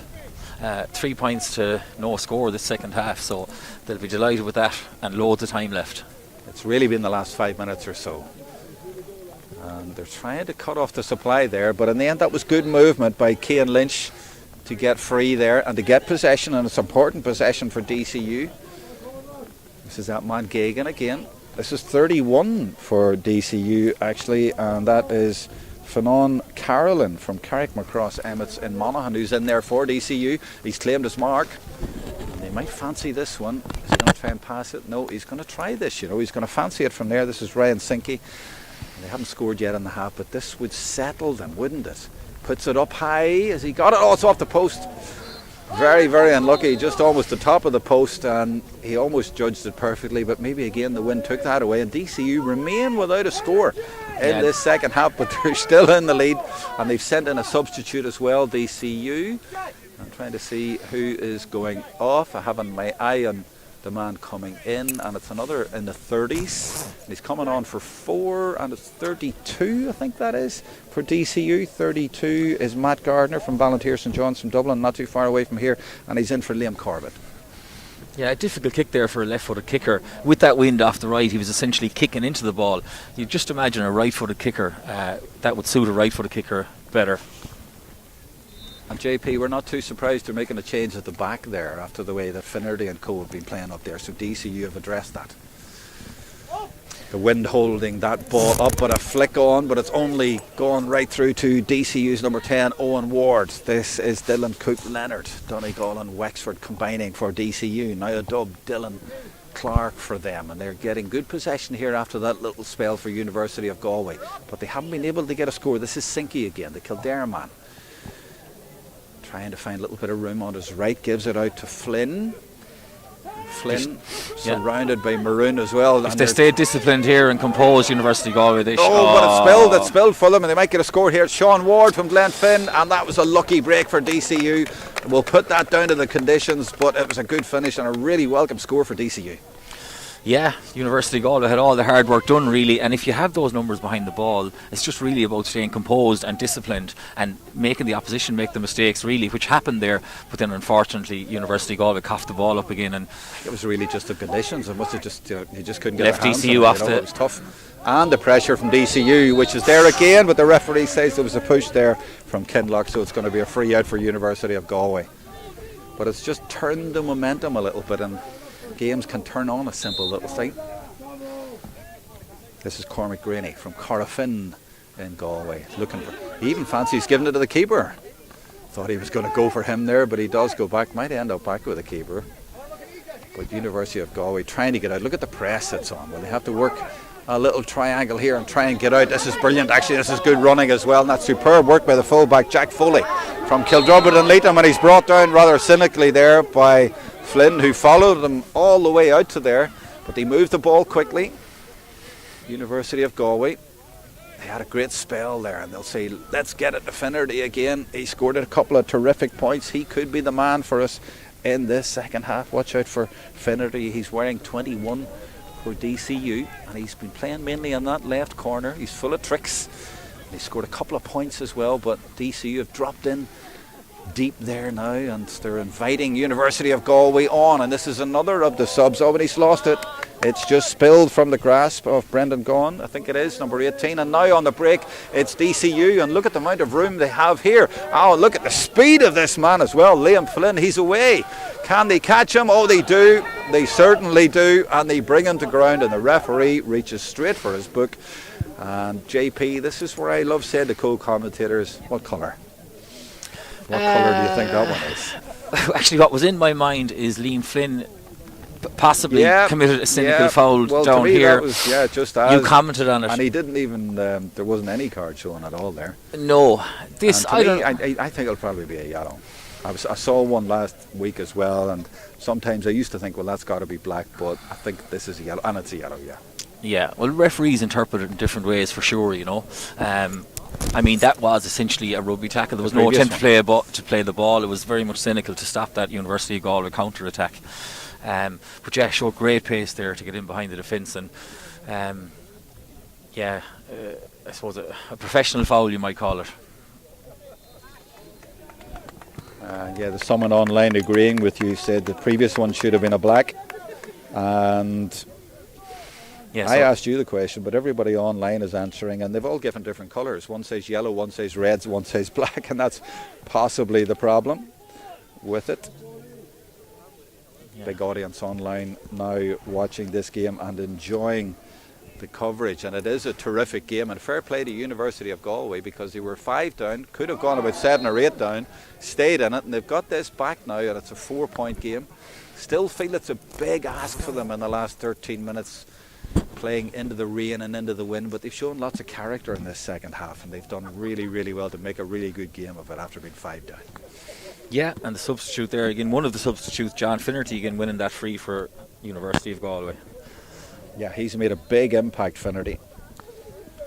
3 points to no score this second half, so they'll be delighted with that, and loads of time left. It's really been the last 5 minutes or so. And they're trying to cut off the supply there, but in the end that was good movement by Cian Lynch to get free there and to get possession, and it's important possession for DCU. This is that man Gagan again. This is 31 for DCU actually, and that is Fanon Carolyn from Carrickmacross Emmets in Monaghan, who's in there for DCU. He's claimed his mark. And they might fancy this one. Is he going to try and pass it? No, he's going to try this, He's going to fancy it from there. This is Ryan Sinky. They haven't scored yet in the half, but this would settle them, wouldn't it? Puts it up high. Has he got it? Oh, it's off the post. Very, very unlucky. Just almost the top of the post, and he almost judged it perfectly, but maybe again the wind took that away, and DCU remain without a score in this second half, but they're still in the lead, and they've sent in a substitute as well, DCU. I'm trying to see who is going off. I have my eye on the man coming in, and it's another in the 30s. And he's coming on for 4, and it's 32, I think that is, for DCU. 32 is Matt Gardner from Ballantyre St John's from Dublin, not too far away from here, and he's in for Liam Corbett. Yeah, a difficult kick there for a left-footed kicker. With that wind off the right, he was essentially kicking into the ball. You just imagine a right-footed kicker, that would suit a right-footed kicker better. And JP, we're not too surprised they're making a change at the back there after the way that Finnerty and co have been playing up there. So DCU have addressed that. The wind holding that ball up, but a flick on, but it's only gone right through to DCU's number 10, Owen Ward. This is Dylan Coop-Leonard, Donegal and Wexford combining for DCU. Now a dub, Dylan Clark for them, and they're getting good possession here after that little spell for University of Galway. But they haven't been able to get a score. This is Sinky again, the Kildare man. Trying to find a little bit of room on his right, gives it out to Flynn. Flynn surrounded by Maroon as well. If they stay disciplined here and composed, University of Galway, they but it's spilled for them, and they might get a score here. Sean Ward from Glenfin, and that was a lucky break for DCU. We'll put that down to the conditions, but it was a good finish and a really welcome score for DCU. Yeah, University of Galway had all the hard work done really, and if you have those numbers behind the ball, it's just really about staying composed and disciplined and making the opposition make the mistakes really, which happened there. But then unfortunately University of Galway coughed the ball up again, and it was really just the conditions. It must have just you just couldn't get left their hands DCU on off it. It was tough, and the pressure from DCU, which is there again. But the referee says there was a push there from Kinloch, so it's going to be a free out for University of Galway. But it's just turned the momentum a little bit, and games can turn on a simple little thing. This is Cormac Graney from Corrafin in Galway. He even fancies giving it to the keeper. Thought he was going to go for him there, but he does go back. Might end up back with the keeper. But University of Galway trying to get out. Look at the press that's on. Well, they have to work a little triangle here and try and get out. This is brilliant. Actually, this is good running as well. And that's superb work by the fullback, Jack Foley, from Kildrubbit and Leatham. And he's brought down rather cynically there by Flynn, who followed them all the way out to there. But they moved the ball quickly. University of Galway, they had a great spell there, and they'll say, let's get it to Finnerty again. He scored a couple of terrific points. He could be the man for us in this second half. Watch out for Finnerty. He's wearing 21 for DCU, and he's been playing mainly on that left corner. He's full of tricks. He scored a couple of points as well, but DCU have dropped in deep there now, and they're inviting University of Galway on, and this is another of the subs. Oh, and he's lost it. It's just spilled from the grasp of Brendan Gaughan, I think it is, number 18. And now on the break, it's DCU. And look at the amount of room they have here. Oh, look at the speed of this man as well. Liam Flynn, he's away. Can they catch him? Oh, they do. They certainly do. And they bring him to ground, and the referee reaches straight for his book. And JP, this is where I love saying to co-commentators, what colour? What colour do you think that one is? Actually, what was in my mind is Liam Flynn possibly committed a cynical foul down here. That was, just as you commented on it, and he didn't even. There wasn't any card shown at all there. No, this I think it'll probably be a yellow. I saw one last week as well, and sometimes I used to think, well, that's got to be black, but I think this is a yellow, and it's a yellow, yeah. Yeah, well, referees interpret it in different ways for sure, you know. I mean, that was essentially a rugby tackle. There was no attempt to play the ball. It was very much cynical to stop that University of Galway counter-attack. But yeah, showed great pace there to get in behind the defence, and I suppose a professional foul, you might call it. There's someone online agreeing with you, said the previous one should have been a black, and I asked you the question, but everybody online is answering, and they've all given different colours. One says yellow, one says red, one says black, and that's possibly the problem with it. Big audience online now watching this game and enjoying the coverage, and it is a terrific game, and fair play to University of Galway, because they were 5 down, could have gone about 7 or 8 down, stayed in it, and they've got this back now, and it's a 4-point game. Still feel it's a big ask for them in the last 13 minutes, playing into the rain and into the wind, but they've shown lots of character in this second half, and they've done really, really well to make a really good game of it after being 5 down. Yeah, and the substitute there again, one of the substitutes, John Finnerty, again winning that free for University of Galway. Yeah, he's made a big impact, Finnerty.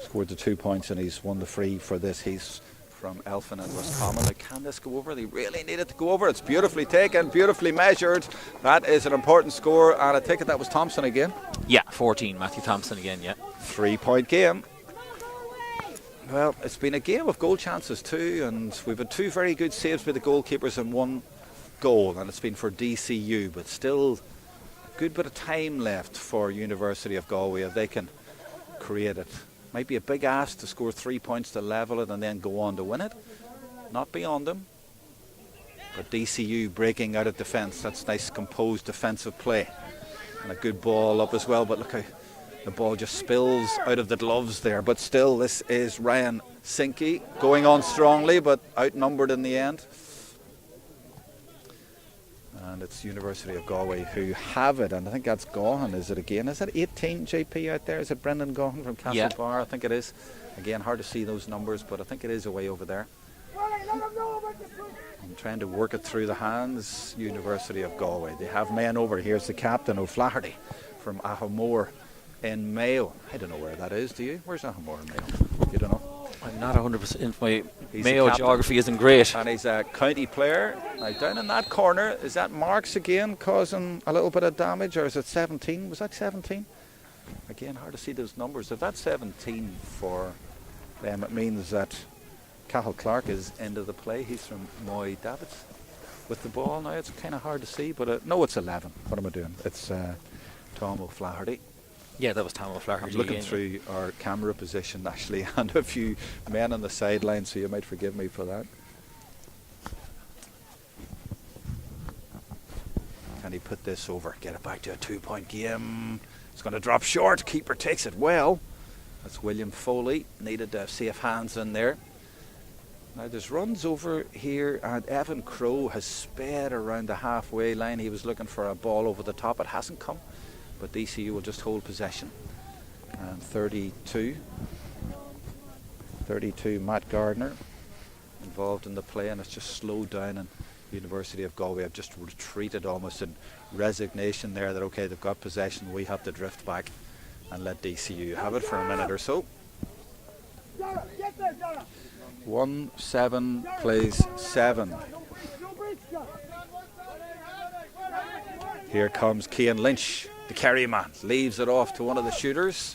Scored the 2 points, and he's won the free for this. He's from Elphin and Roscommon. Like, can this go over? They really need it to go over. It's beautifully taken, beautifully measured. That is an important score, and I take it that was Thompson again. Yeah, 14, Matthew Thompson again, yeah. 3-point game. Well, it's been a game of goal chances too, and we've had 2 very good saves by the goalkeepers and 1 goal, and it's been for DCU, but still a good bit of time left for University of Galway if they can create it. Might be a big ask to score 3 points to level it and then go on to win it. Not beyond them. But DCU breaking out of defence. That's nice composed defensive play. And a good ball up as well, but look how the ball just spills out of the gloves there. But still, this is Ryan Sinke going on strongly, but outnumbered in the end. And it's University of Galway who have it, and I think that's Gaughan, is it again? Is it 18 JP out there? Is it Brendan Gaughan from Castlebar? I think it is. Again, hard to see those numbers, but I think it is away over there. I'm trying to work it through the hands, University of Galway. They have men over. Here's the captain, O'Flaherty, from Ahamore in Mayo. I don't know where that is, do you? Where's Ahamore in Mayo? You don't know? I'm not 100%. My He's Mayo the captain. geography isn't great. And he's a county player. Now down in that corner, is that Marks again causing a little bit of damage, or is it 17? Was that 17? Again, hard to see those numbers. If that's 17 for them, it means that Cathal Clark is into the play. He's from Moy Davids with the ball now. It's kind of hard to see, but no, it's 11. What am I doing? It's Tom O'Flaherty. Yeah, that was Tom I'm O'Flaherty. looking again. through our camera position actually, and a few men on the sideline, so you might forgive me for that. Can he put this over? Get it back to a 2-point game. It's going to drop short. Keeper takes it well. That's William Foley. Needed to have safe hands in there. Now there's runs over here, and Evan Crowe has sped around the halfway line. He was looking for a ball over the top. It hasn't come, but DCU will just hold possession. And 32, Matt Gardner involved in the play, and it's just slowed down. And University of Galway have just retreated almost in resignation there, that okay, they've got possession, we have to drift back and let DCU have it for a minute or so. 1-7 plays 7. Here comes Cian Lynch, the carry man, leaves it off to one of the shooters,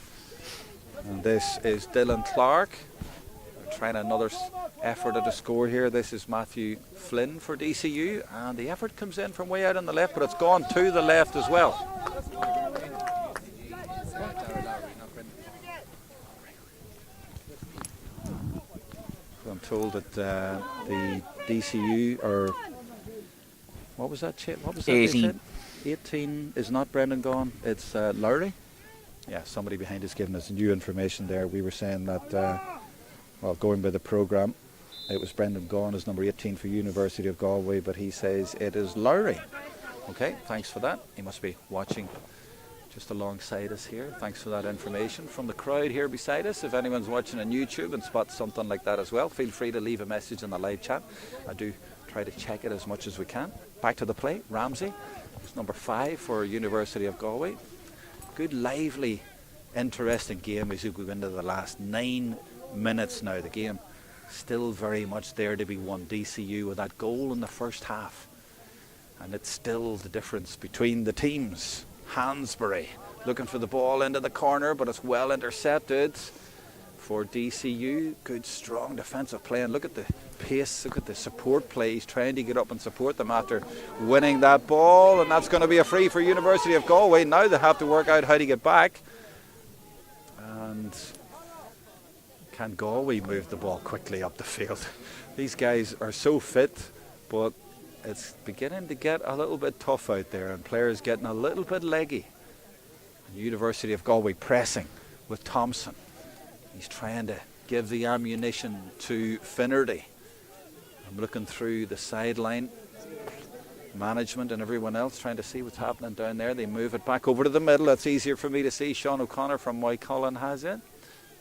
and this is Dylan Clark trying another effort at a score here. This is Matthew Flynn for DCU, and the effort comes in from way out on the left, but it's gone to the left as well. So I'm told that the DCU are, what was that? What was that? 18. 18 is not Brendan Gaughan, it's Lowry. Yeah, somebody behind us giving us new information there. We were saying that, well, going by the programme, it was Brendan Gaughan as number 18 for University of Galway, but he says it is Lowry. Okay, thanks for that. He must be watching just alongside us here. Thanks for that information from the crowd here beside us. If anyone's watching on YouTube and spots something like that as well, feel free to leave a message in the live chat. I do try to check it as much as we can. Back to the play, Ramsey. It's number 5 for University of Galway. Good, lively, interesting game as you go into the last 9 minutes now. The game still very much there to be won. DCU with that goal in the first half, and it's still the difference between the teams. Hansbury looking for the ball into the corner, but it's well intercepted for DCU. Good strong defensive play, and look at the pace, look at the support play. He's trying to get up and support them after winning that ball, and that's going to be a free for University of Galway. Now they have to work out how to get back. And can Galway move the ball quickly up the field? These guys are so fit, but it's beginning to get a little bit tough out there, and players getting a little bit leggy. University of Galway pressing with Thompson. He's trying to give the ammunition to Finnerty. I'm looking through the sideline. Management and everyone else trying to see what's happening down there. They move it back over to the middle. That's easier for me to see. Sean O'Connor from Moycullen has it.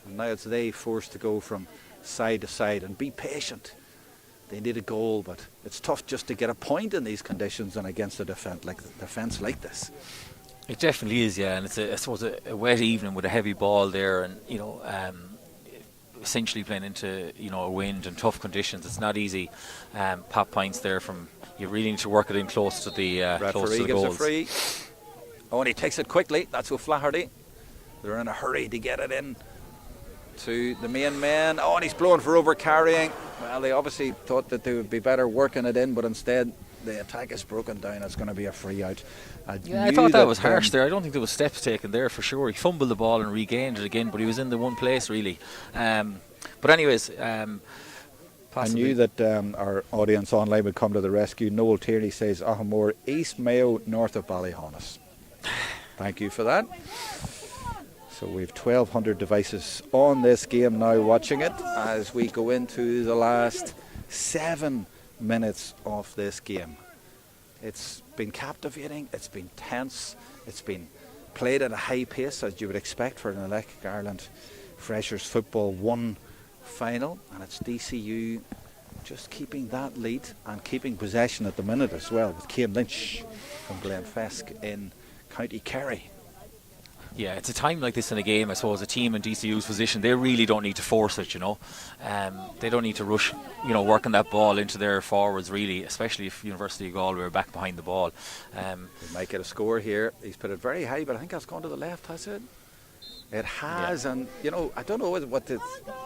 And now it's they forced to go from side to side and be patient. They need a goal, but it's tough just to get a point in these conditions and against a defence like this. It definitely is, yeah, and it's I suppose a wet evening with a heavy ball there, and essentially playing into a wind and tough conditions. It's not easy. Pop points there from, you really need to work it in close to the close to the gives goals. a free. Oh, and he takes it quickly. That's O'Flaherty. They're in a hurry to get it in to the main man. Oh, and he's blowing for over carrying. Well, they obviously thought that they would be better working it in, but instead the attack is broken down. It's going to be a free out. I thought that was harsh there. I don't think there was steps taken there for sure. He fumbled the ball and regained it again, but he was in the one place really. But anyways, I knew that our audience online would come to the rescue. Noel Tierney says Ahamore, East Mayo, north of Ballyhonus. Thank you for that. So we've 1,200 devices on this game now watching it as we go into the last 7 minutes of this game. It's been captivating, it's been tense, it's been played at a high pace as you would expect for an Electric Ireland Freshers Football 1 final, and it's DCU just keeping that lead and keeping possession at the minute as well, with Cian Lynch from Glenfesk in County Kerry. Yeah, it's a time like this in a game, I suppose, a team in DCU's position, they really don't need to force it, They don't need to rush, working that ball into their forwards, really, especially if University of Galway are back behind the ball. He might get a score here. He's put it very high, but I think that's gone to the left, has it? It has, yeah. And I don't know what it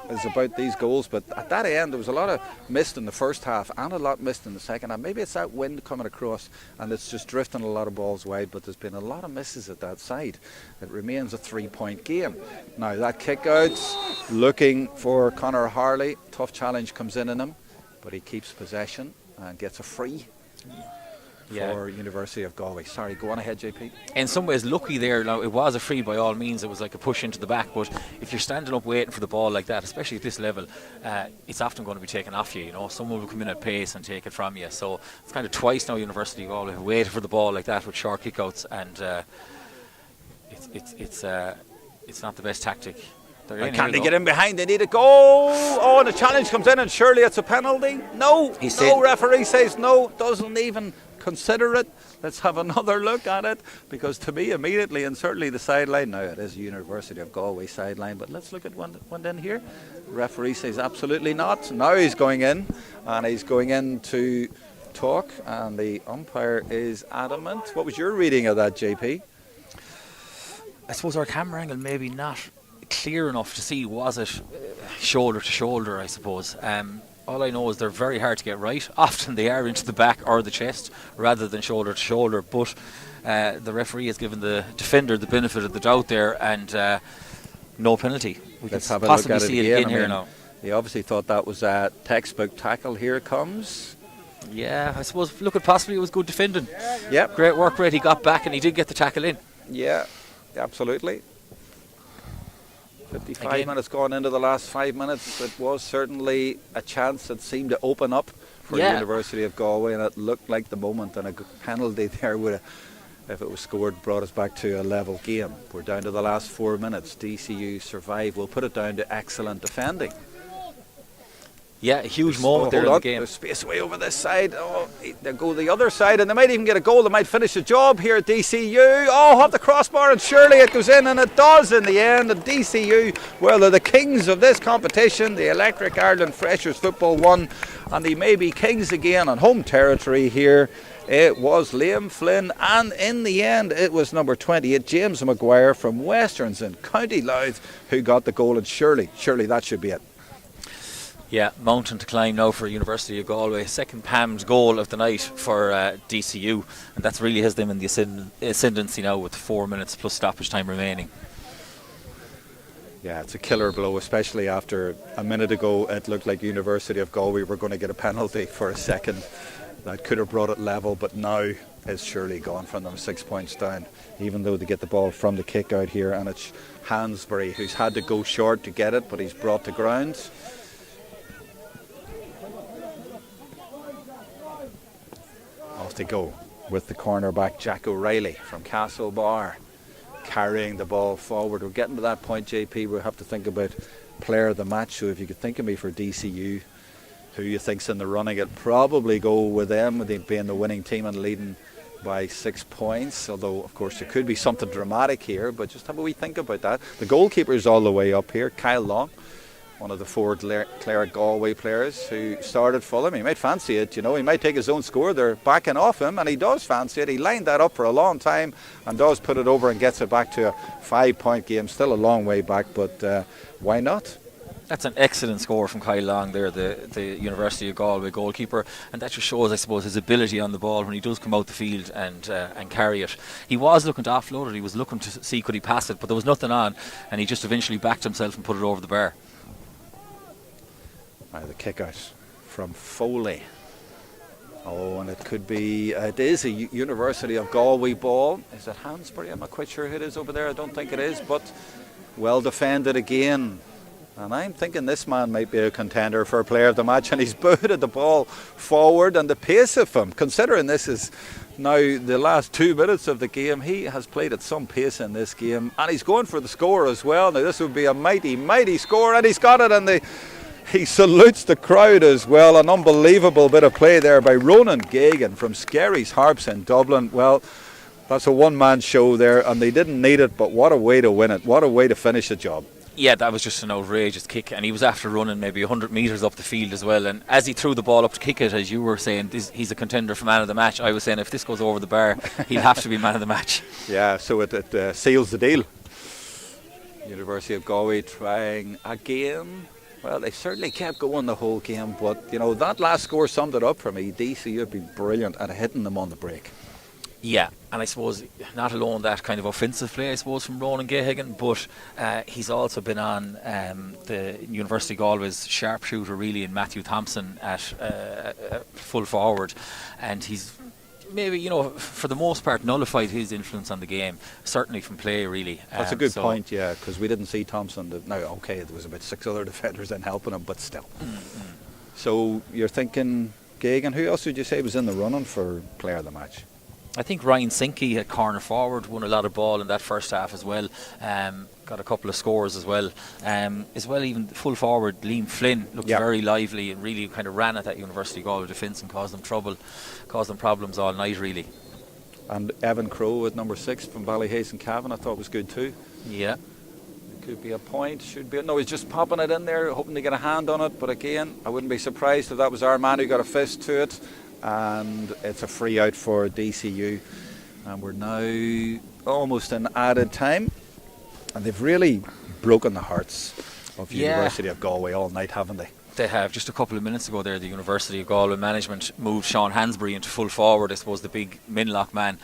is about these goals, but at that end there was a lot of missed in the first half and a lot missed in the second half. Maybe it's that wind coming across and it's just drifting a lot of balls wide, but there's been a lot of misses at that side. It remains a 3-point game. Now that kick out, looking for Conor Harley. Tough challenge comes in him, but he keeps possession and gets a free. For University of Galway. Sorry, go on ahead, JP. In some ways, lucky there. Now, it was a free by all means. It was like a push into the back. But if you're standing up waiting for the ball like that, especially at this level, it's often going to be taken off you. Someone will come in at pace and take it from you. So it's kind of twice now University of Galway have waited for the ball like that with short kickouts, and it's not the best tactic. Can they get in behind? They need a goal. Oh, and the challenge comes in, and surely it's a penalty. No, referee says no. Doesn't even consider it. Let's have another look at it, because to me immediately, and certainly the sideline, now it is University of Galway sideline, but let's look at one in here. Referee says absolutely not. Now he's going in, and he's going in to talk, and the umpire is adamant. What was your reading of that, JP? I suppose our camera angle maybe not clear enough to see, was it shoulder to shoulder, I suppose. All I know is they're very hard to get right. Often they are into the back or the chest rather than shoulder to shoulder, but the referee has given the defender the benefit of the doubt there, and no penalty. Let's have a look at it again. Here now. He obviously thought that was a textbook tackle. Here it comes. Yeah, I suppose, look, possibly it was good defending. Yep. Great work rate, he got back and he did get the tackle in. Yeah, absolutely. 55 Again. minutes gone into the last 5 minutes. It was certainly a chance that seemed to open up for University of Galway, and it looked like the moment, and a penalty there would have, if it was scored, brought us back to a level game. We're down to the last 4 minutes. DCU survive. We'll put it down to excellent defending. Yeah, a huge moment there in the game. There's space way over this side. Oh, they go the other side, and they might even get a goal. They might finish the job here at DCU. Oh, off the crossbar, and surely it goes in, and it does in the end. And DCU, well, they're the kings of this competition. The Electric Ireland Freshers Football won, and they may be kings again on home territory here. It was Liam Flynn, and in the end it was number 28, James Maguire from Westerns in County Louth, who got the goal, and surely that should be it. Yeah, mountain to climb now for University of Galway. Second palmed goal of the night for DCU, and that really has them in the ascendancy now with 4 minutes plus stoppage time remaining. Yeah, it's a killer blow, especially after a minute ago it looked like University of Galway were going to get a penalty for a second. That could have brought it level, but now it's surely gone from them, 6 points down, even though they get the ball from the kick out here, and it's Hansbury who's had to go short to get it, but he's brought to ground. Off they go with the cornerback Jack O'Reilly from Castlebar, carrying the ball forward. We're getting to that point, JP, we'll have to think about player of the match. So if you could think of me for DCU, who you think's in the running, it'd probably go with them, with them being the winning team and leading by 6 points. Although, of course, there could be something dramatic here, but just have a wee think about that. The goalkeeper's all the way up here, Kyle Long, one of the forward Clare Galway players who started Fulham. He might fancy it, he might take his own score. They're backing off him, and he does fancy it. He lined that up for a long time and does put it over and gets it back to a 5-point game. Still a long way back, but why not? That's an excellent score from Kyle Long there, the University of Galway goalkeeper, and that just shows, I suppose, his ability on the ball when he does come out the field and carry it. He was looking to offload it, he was looking to see could he pass it, but there was nothing on, and he just eventually backed himself and put it over the bar. The kick out from Foley. Oh, and it is a University of Galway ball. Is it Hansbury? I'm not quite sure who it is over there. I don't think it is, but well defended again. And I'm thinking this man might be a contender for a player of the match, and he's booted the ball forward, and the pace of him, considering this is now the last 2 minutes of the game, he has played at some pace in this game, and he's going for the score as well. Now this would be a mighty score, and he's got it, and he salutes the crowd as well. An unbelievable bit of play there by Ronan Gagan from Skerry's Harps in Dublin. Well, That's a one-man show there, and they didn't need it, but what a way to win it. What a way to finish the job. Yeah, that was just an outrageous kick, and he was after running maybe 100 metres up the field as well. And as he threw the ball up to kick it, as you were saying, he's a contender for man of the match. I was saying if this goes over the bar, he'll have to be man of the match. Yeah, so it seals the deal. University of Galway trying again. Well, they certainly kept going the whole game, but that last score summed it up for me. DCU would be brilliant at hitting them on the break. Yeah, and I suppose not alone that kind of offensive play, I suppose, from Ronan Gahagan, but he's also been on the University of Galway's sharpshooter, really, in Matthew Thompson at full forward, and he's maybe, for the most part, nullified his influence on the game, certainly from play, really. That's a good point, yeah, because we didn't see Thompson. Now, okay, there was about 6 other defenders in helping him, but still. Mm-hmm. So you're thinking Gagan. Who else would you say was in the running for player of the match? I think Ryan Sinke at corner forward won a lot of ball in that first half as well. Got a couple of scores as well. Even full forward Liam Flynn looked very lively and really kind of ran at that University of Galway defence and caused them problems all night, really. And Evan Crowe at number 6 from Ballyhace and Cavan, I thought was good too. Yeah. Could be a point, should be. No, he's just popping it in there, hoping to get a hand on it. But again, I wouldn't be surprised if that was our man who got a fist to it. And it's a free out for DCU, and we're now almost in added time, and they've really broken the hearts of University of Galway all night, haven't they? They have. Just a couple of minutes ago there, the University of Galway management moved Sean Hansbury into full forward, I suppose the big Minlock man,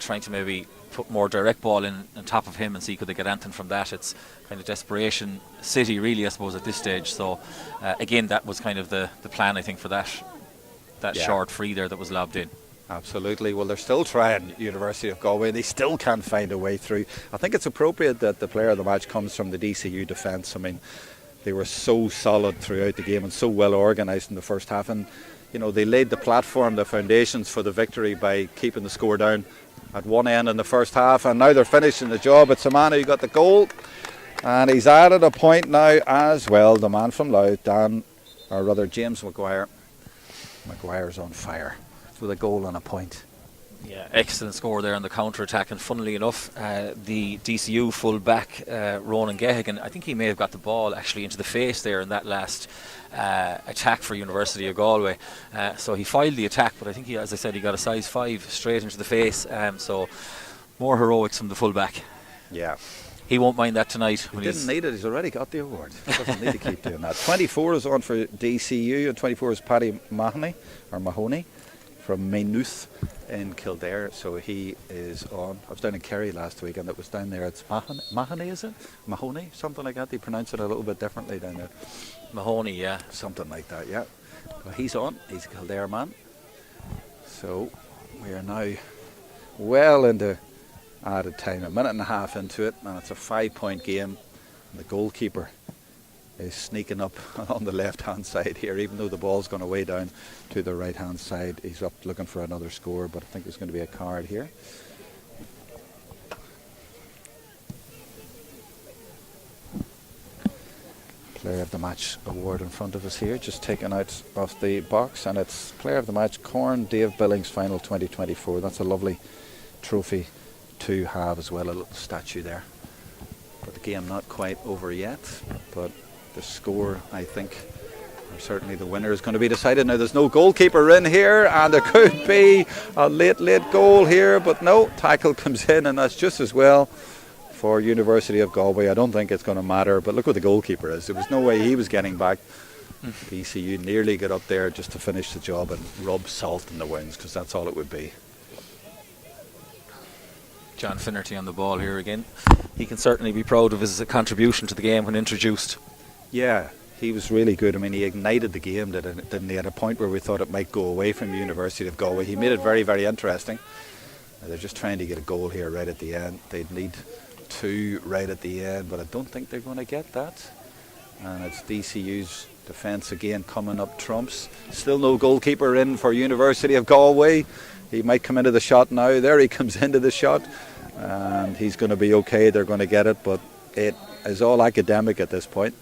trying to maybe put more direct ball in on top of him and see could they get anything from that. It's kind of desperation city, really, I suppose, at this stage. So again, that was kind of the plan, I think, for that short free there that was lobbed in. Absolutely. Well, they're still trying, University of Galway. They still can't find a way through. I think it's appropriate that the player of the match comes from the DCU defence. I mean, they were so solid throughout the game and so well organised in the first half, and they laid the platform, the foundations for the victory by keeping the score down at one end in the first half, and now they're finishing the job. It's a man who got the goal, and he's added a point now as well. The man from Louth, James Maguire. Maguire's on fire with a goal and a point. Yeah, excellent score there on the counter-attack, and funnily enough, the DCU full-back Ronan Gahagan, I think he may have got the ball actually into the face there in that last attack for University of Galway. So he filed the attack, but I think, as I said, he got a size 5 straight into the face, so more heroics from the full-back. Yeah. He won't mind that tonight. He didn't need it. He's already got the award. He doesn't need to keep doing that. 24 is on for DCU, and 24 is Paddy Mahoney from Maynooth in Kildare. So he is on. I was down in Kerry last week, and it was down there. It's Mahoney, is it? Mahoney? Something like that. They pronounce it a little bit differently down there. Mahoney, yeah. Something like that, yeah. Well, he's on. He's a Kildare man. So we are now well into added time, a minute and a half into it, and it's a 5-point game. And the goalkeeper is sneaking up on the left hand side here, even though the ball's gone away down to the right hand side. He's up looking for another score, but I think there's going to be a card here. Player of the match award in front of us here, just taken out of the box, and it's player of the match Corn Dave Billings Final 2024. That's a lovely trophy to have as well, a little statue there. But the game not quite over yet, but the score, I think, or certainly the winner, is going to be decided. Now there's no goalkeeper in here, and there could be a late goal here, but no, tackle comes in, and that's just as well for University of Galway. I don't think it's going to matter, but look what the goalkeeper is. There was no way he was getting back. DCU nearly got up there just to finish the job and rub salt in the wounds, because that's all it would be. John Finnerty on the ball here again. He can certainly be proud of his contribution to the game when introduced. Yeah, he was really good. I mean, he ignited the game, didn't he? At a point where we thought it might go away from University of Galway. He made it very, very interesting. They're just trying to get a goal here right at the end. They'd need 2 right at the end, but I don't think they're going to get that. And it's DCU's defence again coming up trumps. Still no goalkeeper in for University of Galway. He might come into the shot now. There he comes into the shot, and he's going to be okay. They're going to get it, but it is all academic at this point.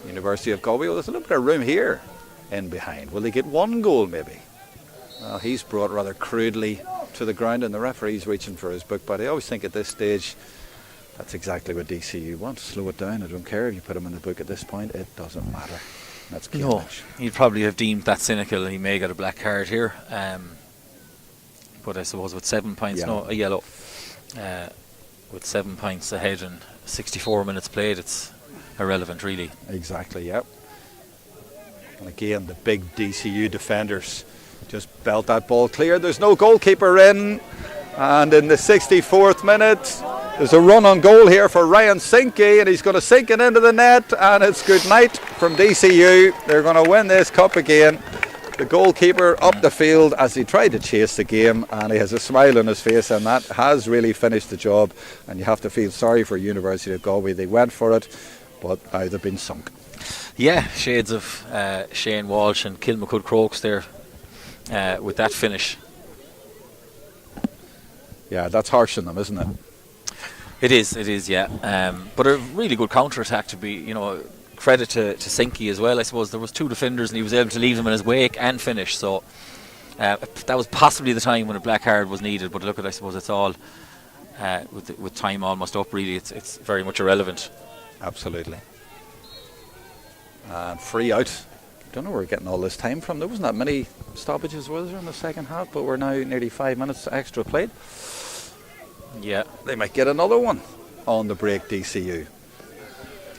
University of Galway. Well, there's a little bit of room here in behind. Will they get 1 goal maybe? Well, he's brought rather crudely to the ground and the referee's reaching for his book. But I always think at this stage, that's exactly what DCU wants. Slow it down. I don't care if you put him in the book at this point. It doesn't matter. That's No, he'd probably have deemed that cynical, and he may get a black card here. But I suppose with 7 points, a yellow. With 7 points ahead and 64 minutes played, it's irrelevant, really. Exactly, yep. And again, the big DCU defenders just belt that ball clear. There's no goalkeeper in. And in the 64th minute, there's a run on goal here for Ryan Sinke, and he's going to sink it into the net, and it's good night from DCU. They're going to win this cup again. The goalkeeper up the field as he tried to chase the game, and he has a smile on his face, and that has really finished the job. And you have to feel sorry for University of Galway. They went for it, but now they've been sunk. Yeah, shades of Shane Walsh and Kilmacud Crokes there with that finish. Yeah, that's harsh on them, isn't it? It is, yeah. But a really good counter-attack to be, credit to Sinke as well. I suppose there was 2 defenders and he was able to leave them in his wake and finish. So that was possibly the time when a black card was needed. But look, I suppose it's all, with time almost up, really, it's very much irrelevant. Absolutely. And free out. Don't know where we're getting all this time from. There wasn't that many stoppages, was there, in the second half? But we're now nearly 5 minutes extra played. Yeah. They might get another one on the break, DCU.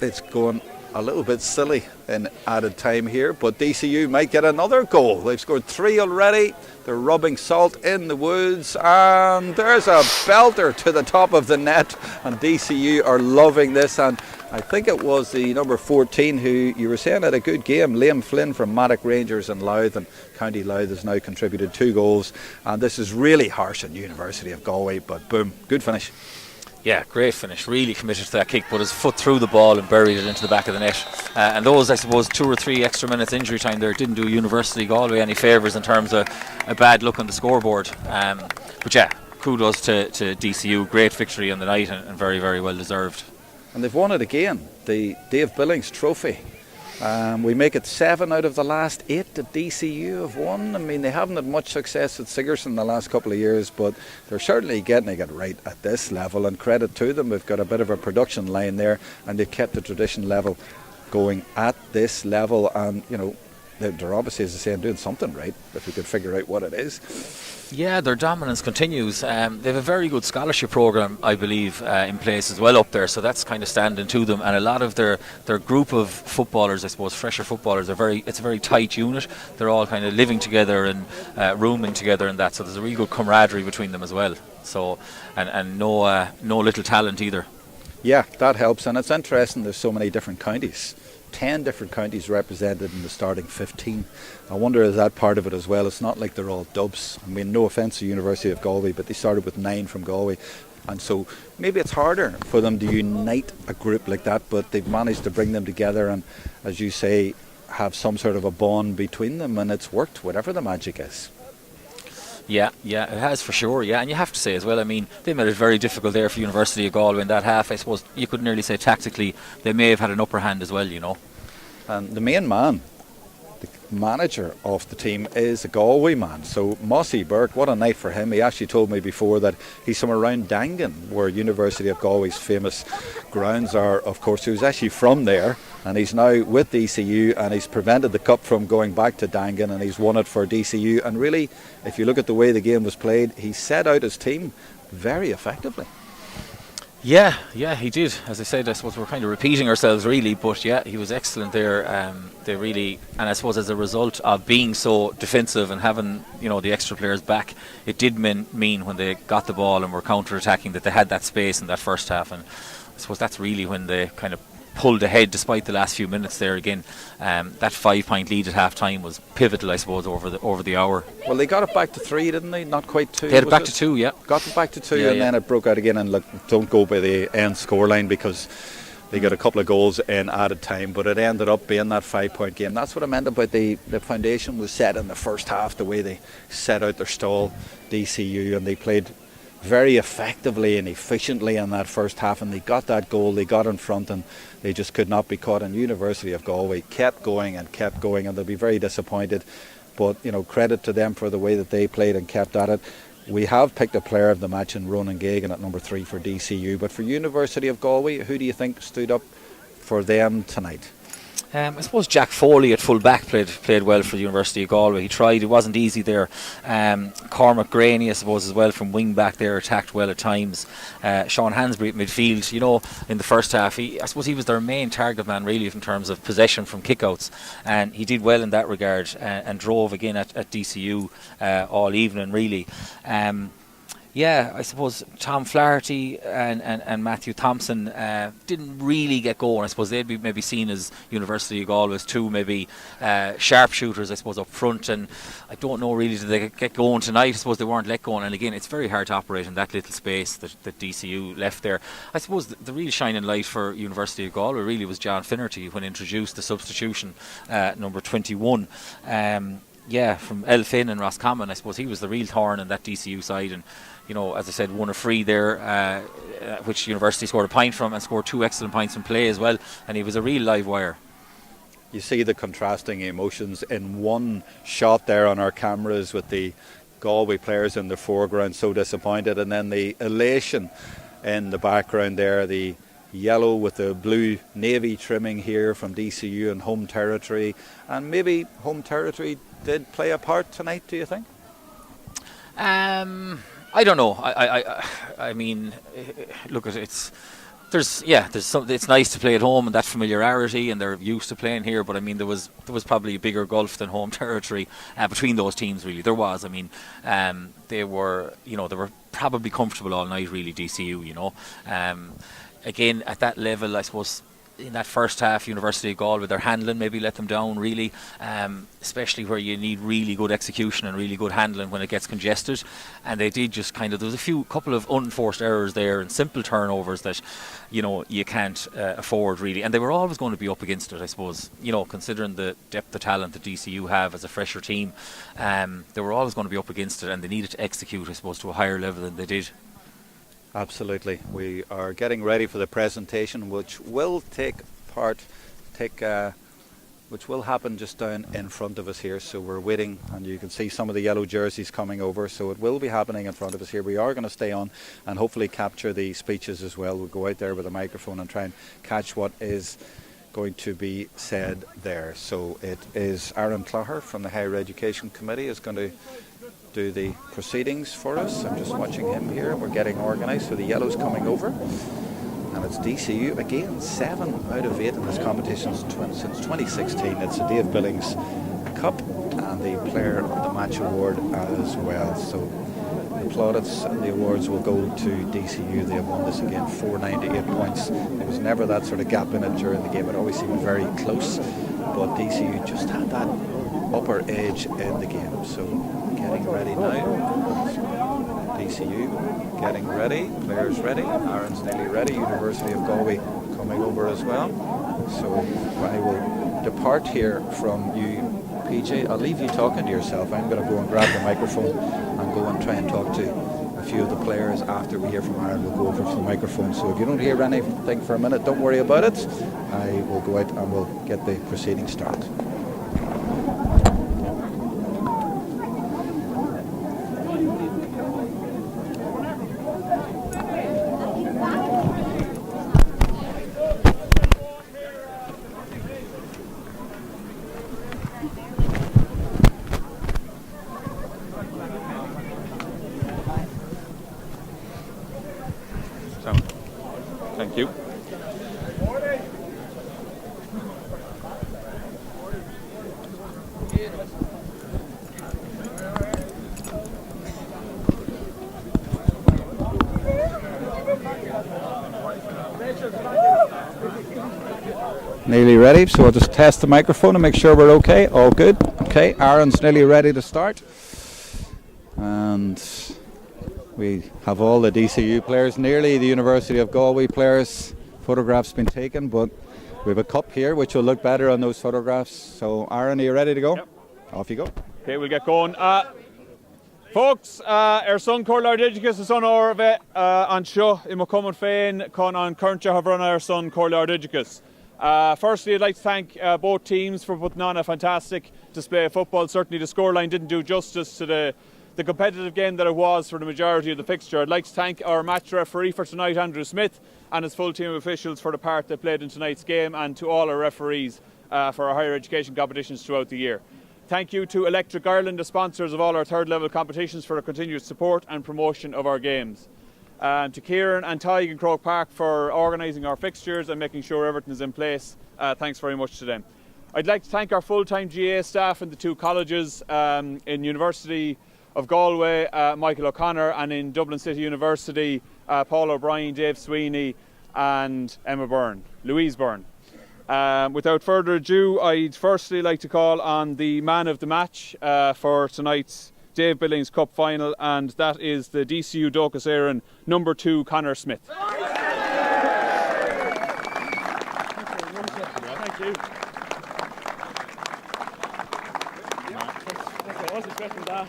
It's going a little bit silly in added time here, but DCU might get another goal. They've scored 3 already. They're rubbing salt in the woods, and there's a belter to the top of the net, and DCU are loving this. And I think it was the number 14 who you were saying had a good game, Liam Flynn from Madoc Rangers in Louth, and County Louth has now contributed 2 goals, and this is really harsh on University of Galway, but boom, good finish. Yeah, great finish. Really committed to that kick, put his foot through the ball and buried it into the back of the net. And those, I suppose, 2 or 3 extra minutes injury time there didn't do University of Galway any favours in terms of a bad look on the scoreboard. But yeah, kudos to DCU. Great victory on the night and very, very well deserved. And they've won it again, the Dave Billings Trophy. We make it 7 out of the last 8 that DCU have won. I mean, they haven't had much success at Sigerson the last couple of years, but they're certainly getting it right at this level, and credit to them. We've got a bit of a production line there, and they've kept the tradition level going at this level, and they're obviously, as I say, doing something right, if we could figure out what it is. Yeah, their dominance continues. They have a very good scholarship programme, I believe, in place as well up there, so that's kind of standing to them. And a lot of their group of footballers, I suppose, fresher footballers, it's a very tight unit. They're all kind of living together and rooming together and that, so there's a really good camaraderie between them as well. So, and no little talent either. Yeah, that helps, and it's interesting there's so many different counties. 10 different counties represented in the starting 15. I wonder, is that part of it as well? It's not like they're all dubs. I mean, no offence to University of Galway, but they started with 9 from Galway, and so maybe it's harder for them to unite a group like that, but they've managed to bring them together and, as you say, have some sort of a bond between them, and it's worked, whatever the magic is. Yeah, it has for sure, yeah. And you have to say as well, I mean, they made it very difficult there for University of Galway in that half. I suppose you could nearly say tactically they may have had an upper hand as well, And the main man, the manager of the team, is a Galway man. So Mossy Burke, what a night for him. He actually told me before that he's somewhere around Dangan, where University of Galway's famous grounds are, of course. He was actually from there, and he's now with DCU, and he's prevented the cup from going back to Dangan, and he's won it for DCU. And really, if you look at the way the game was played, he set out his team very effectively. Yeah, he did. As I said, I suppose we're kind of repeating ourselves really, but yeah, he was excellent there. They really, and I suppose as a result of being so defensive and having the extra players back, it did mean when they got the ball and were counter-attacking that they had that space in that first half, and I suppose that's really when they kind of pulled ahead despite the last few minutes there again. That 5-point lead at half time was pivotal, I suppose, over the hour. Well, they got it back to 3, didn't they? Not quite 2. They had it back to 2, yeah. Got it back to 2, and then it broke out again. And look, don't go by the end scoreline because they got a couple of goals in added time, but it ended up being that 5-point game. That's what I meant about the foundation was set in the first half, the way they set out their stall, DCU, and they played very effectively and efficiently in that first half, and they got that goal, they got in front, and they just could not be caught. And University of Galway kept going, and they'll be very disappointed, but credit to them for the way that they played and kept at it. we have picked a player of the match in Ronan Gagan at number 3 for DCU, but for University of Galway, who do you think stood up for them tonight? I suppose Jack Foley at full back played well for the University of Galway. He tried, it wasn't easy there. Cormac Graney, I suppose, as well from wing back there, attacked well at times. Sean Hansbury at midfield, in the first half, I suppose he was their main target man really in terms of possession from kickouts, and he did well in that regard, and drove again at DCU all evening really. I suppose Tom Flaherty and Matthew Thompson didn't really get going. I suppose they'd be maybe seen as University of Galway's two maybe sharpshooters, I suppose, up front. And I don't know really, did they get going tonight? I suppose they weren't let going. And again, it's very hard to operate in that little space that DCU left there. I suppose the real shining light for University of Galway really was John Finnerty when introduced the substitution, number 21. From Elfin and Roscommon. I suppose he was the real thorn in that DCU side, and as I said, won a free there, which University scored a point from, and scored 2 excellent points in play as well, and he was a real live wire. You see the contrasting emotions in one shot there on our cameras, with the Galway players in the foreground so disappointed, and then the elation in the background there, the yellow with the blue navy trimming here from DCU and home territory. And maybe home territory did play a part tonight, do you think? I don't know. I mean, look at it. It's nice to play at home and that familiarity, and they're used to playing here. But I mean, there was probably a bigger gulf than home territory between those teams. Really, there was. I mean, they were probably comfortable all night. Really, DCU. Again, at that level, I suppose, in that first half, University of Galway, their handling maybe let them down really, especially where you need really good execution and really good handling when it gets congested. And they did just there was a couple of unforced errors there and simple turnovers that you can't afford really, and they were always going to be up against it, I suppose, considering the depth of talent that DCU have as a fresher team. They were always going to be up against it, and they needed to execute, I suppose, to a higher level than they did. Absolutely. We are getting ready for the presentation, which will which will happen just down in front of us here. So we're waiting, and you can see some of the yellow jerseys coming over. So it will be happening in front of us here. We are going to stay on and hopefully capture the speeches as well. We'll go out there with a microphone and try and catch what is going to be said there. So it is Aaron Clogher from the Higher Education Committee is going to do the proceedings for us. I'm just watching him here. We're getting organised, so the yellow's coming over, and it's DCU again, 7 out of 8 in this competition since 2016. It's the Dave Billings Cup and the Player of the Match Award as well. So the plaudits and the awards will go to DCU. They have won this again, 498 points. There was never that sort of gap in it during the game. It always seemed very close, but DCU just had that upper edge in the game. So getting ready now. DCU getting ready, players ready, Aaron's nearly ready, University of Galway coming over as well. So I will depart here from you, PJ. I'll leave you talking to yourself. I'm going to go and grab the microphone and go and try and talk to a few of the players. After we hear from Aaron, we'll go over to the microphone. So if you don't hear anything for a minute, don't worry about it. I will go out and we'll get the proceedings started. Thank you. Nearly ready, so I'll just test the microphone and make sure we're okay. All good. Okay, Aaron's nearly ready to start. And we have all the DCU players, nearly the University of Galway players. Photographs been taken, but we have a cup here which will look better on those photographs. So Aaron, are you ready to go? Yep. Off you go. Okay, we'll get going. Folks, our son Corlar Digicus is on Orve on Shu in McCummon Fain, con on current Havrana our son Corlar Digicus. Firstly, I'd like to thank both teams for putting on a fantastic display of football. Certainly the scoreline didn't do justice to the the competitive game that it was for the majority of the fixture. I'd like to thank our match referee for tonight, Andrew Smith, and his full team of officials for the part they played in tonight's game, and to all our referees for our higher education competitions throughout the year. Thank you to Electric Ireland, the sponsors of all our third level competitions, for their continued support and promotion of our games. To Kieran and Tig in Croke Park for organising our fixtures and making sure everything is in place. Thanks very much to them. I'd like to thank our full-time GAA staff in the two colleges, in University of Galway, Michael O'Connor, and in Dublin City University, Paul O'Brien, Dave Sweeney and Louise Byrne. Without further ado, I'd firstly like to call on the man of the match for tonight's Dave Billings Cup final, and that is the DCU Dóchas Éireann number 2, Conor Smith. Thank you. I wasn't expecting that.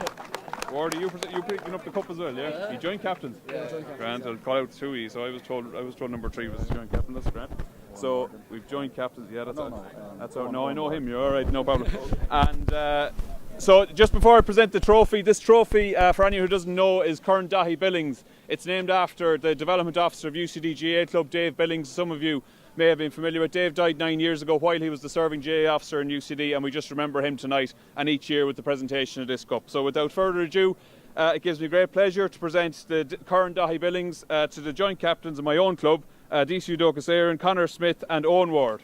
Wardy, you picking up the cup as well, yeah? You joint captain? Yeah, joint captain. Grant, I'll call out Tui, so I was told number 3 was joint captain. That's Grant. So we've joint captains. Yeah, that's all. No, I know him. You're all right, no problem. And so just before I present the trophy, this trophy, for anyone who doesn't know, is Current Dahi Billings. It's named after the development officer of UCD GAA Club, Dave Billings. Some of you may have been familiar with. Dave died 9 years ago while he was the serving GAA officer in UCD, and we just remember him tonight and each year with the presentation of this cup. So without further ado, it gives me great pleasure to present the Current Dahi Billings to the joint captains of my own club, DCU Dóchas Éireann, Conor Smith and Owen Ward.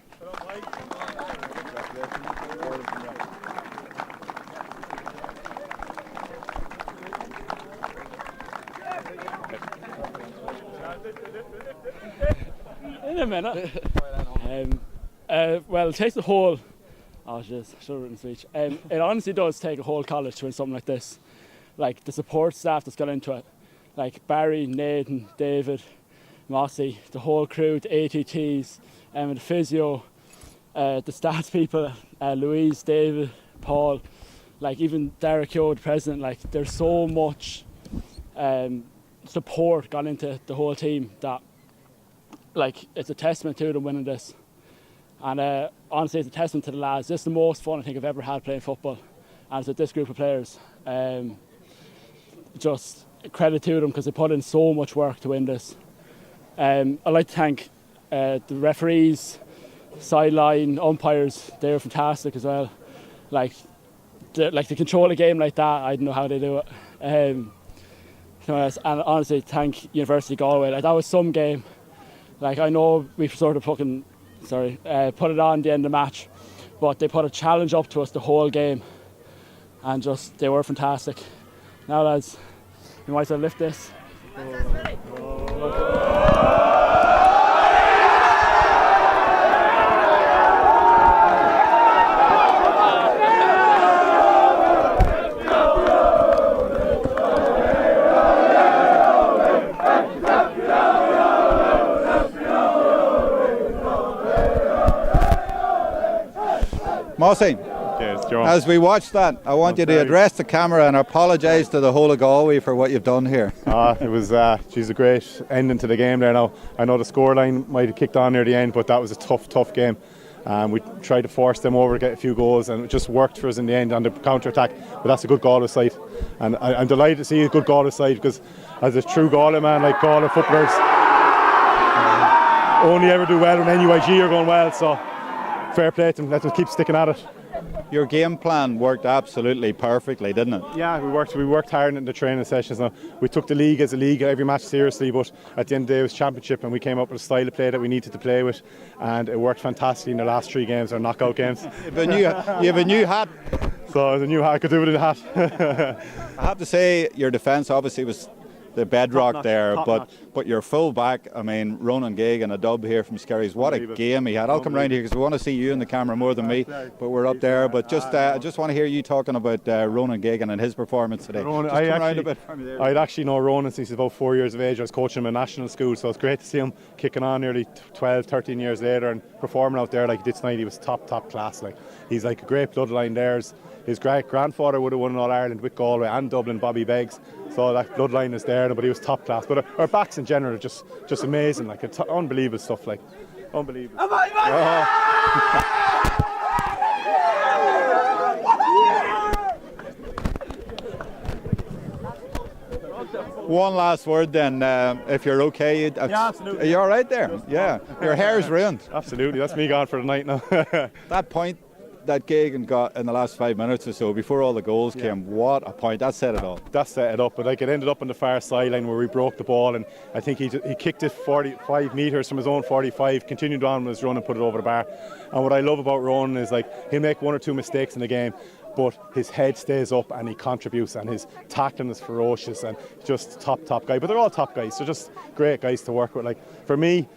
In a minute. Well, it takes the whole. Oh, jeez, should have written a speech. It honestly does take a whole college to win something like this. Like the support staff that's got into it, like Barry, Nathan, David, Mossy, the whole crew, the ATTs, the physio, the stats people, Louise, David, Paul, like even Derek Yo, the president. Like there's so much support gone into the whole team that. Like, it's a testament to them winning this. And honestly, it's a testament to the lads. This is the most fun I think I've ever had playing football. And it's with this group of players. Just credit to them because they put in so much work to win this. I'd like to thank the referees, sideline, umpires. They were fantastic as well. Like to control a game like that, I don't know how they do it. And honestly, thank University of Galway. Like, that was some game. Like, I know we sort of put it on the end of the match, but they put a challenge up to us the whole game, and just they were fantastic. Now, lads, you might as well lift this. Mossy, as we watch that, I want you to address the camera and apologise to the whole of Galway for what you've done here. It was a great ending to the game there now. I know the scoreline might have kicked on near the end, but that was a tough game. We tried to force them over to get a few goals, and it just worked for us in the end on the counter-attack. But that's a good Galway side. And I'm delighted to see a good Galway side, because as a true Galway man, like Galway footballers, only ever do well when NUIG are going well. So fair play to them, let them keep sticking at it. Your game plan worked absolutely perfectly, didn't it? Yeah, we worked hard in the training sessions. Now, we took the league as a league, every match seriously, but at the end of the day it was championship, and we came up with a style of play that we needed to play with, and it worked fantastically in the last 3 games, our knockout games. You have a new hat. So it was a new hat, I could do with a hat. I have to say, your defence obviously was the bedrock there, but your full back, I mean, Ronan Gagan, a dub here from Skerries, what a game he had. I'll come round here because we want to see you in the camera more than me, but we're up there. But I just want to hear you talking about Ronan Gagan and his performance today. I'd actually know Ronan since he's about 4 years of age. I was coaching him in national school, so it's great to see him kicking on nearly 12, 13 years later and performing out there like he did tonight. He was top class. Like, he's like a great bloodline there. His great-grandfather would have won All-Ireland with Galway and Dublin, Bobby Beggs. So that bloodline is there, but he was top class. But our backs in general are just amazing, like unbelievable stuff, like unbelievable. One last word then, if you're okay. Yeah, absolutely. Are you all right there? Yeah. Your hair's ruined. Absolutely, that's me gone for the night now. That point that Gagan got in the last 5 minutes or so, before all the goals came, what a point. That set it all. That set it up, but like it ended up on the far sideline where we broke the ball, and I think he kicked it 45 metres from his own 45, continued on with his run and put it over the bar. And what I love about Ronan is like he'll make 1 or 2 mistakes in the game, but his head stays up and he contributes, and his tackling is ferocious, and just top guy. But they're all top guys, so just great guys to work with. Like for me,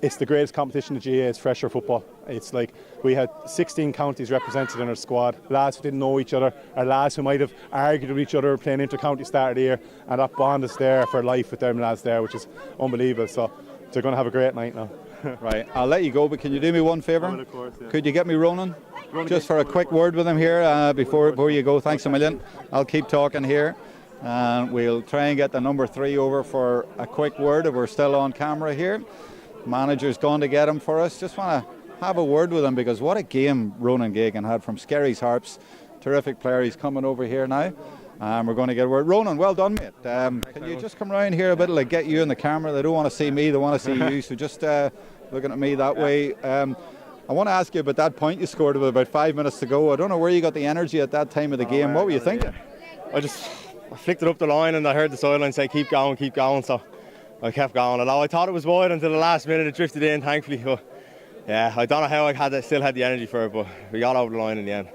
it's the greatest competition in the GAA. It's fresher football. It's like we had 16 counties represented in our squad, lads who didn't know each other, or lads who might have argued with each other playing inter-county start of the year, and that bond is there for life with them lads there, which is unbelievable. So they're going to have a great night now. Right, I'll let you go, but can you do me one favour? Of course, yeah. Could you get me Ronan? Just for a quick word with him here before you go. Thanks a million. I'll keep talking here, and we'll try and get the number 3 over for a quick word if we're still on camera here. Manager's gone to get him for us. Just want to have a word with him, because what a game Ronan Gagan had from Skerry's Harps. Terrific player. He's coming over here now. We're going to get a word. Ronan, well done, mate. Can you just come round here a bit, like get you in the camera? They don't want to see me, they want to see you. So just looking at me that way. I want to ask you about that point you scored with about 5 minutes to go. I don't know where you got the energy at that time of the game. What were you thinking? I flicked it up the line, and I heard the sideline say keep going, so I kept going. Although I thought it was wide until the last minute, it drifted in, thankfully. But yeah, I don't know how I still had the energy for it, but we got over the line in the end.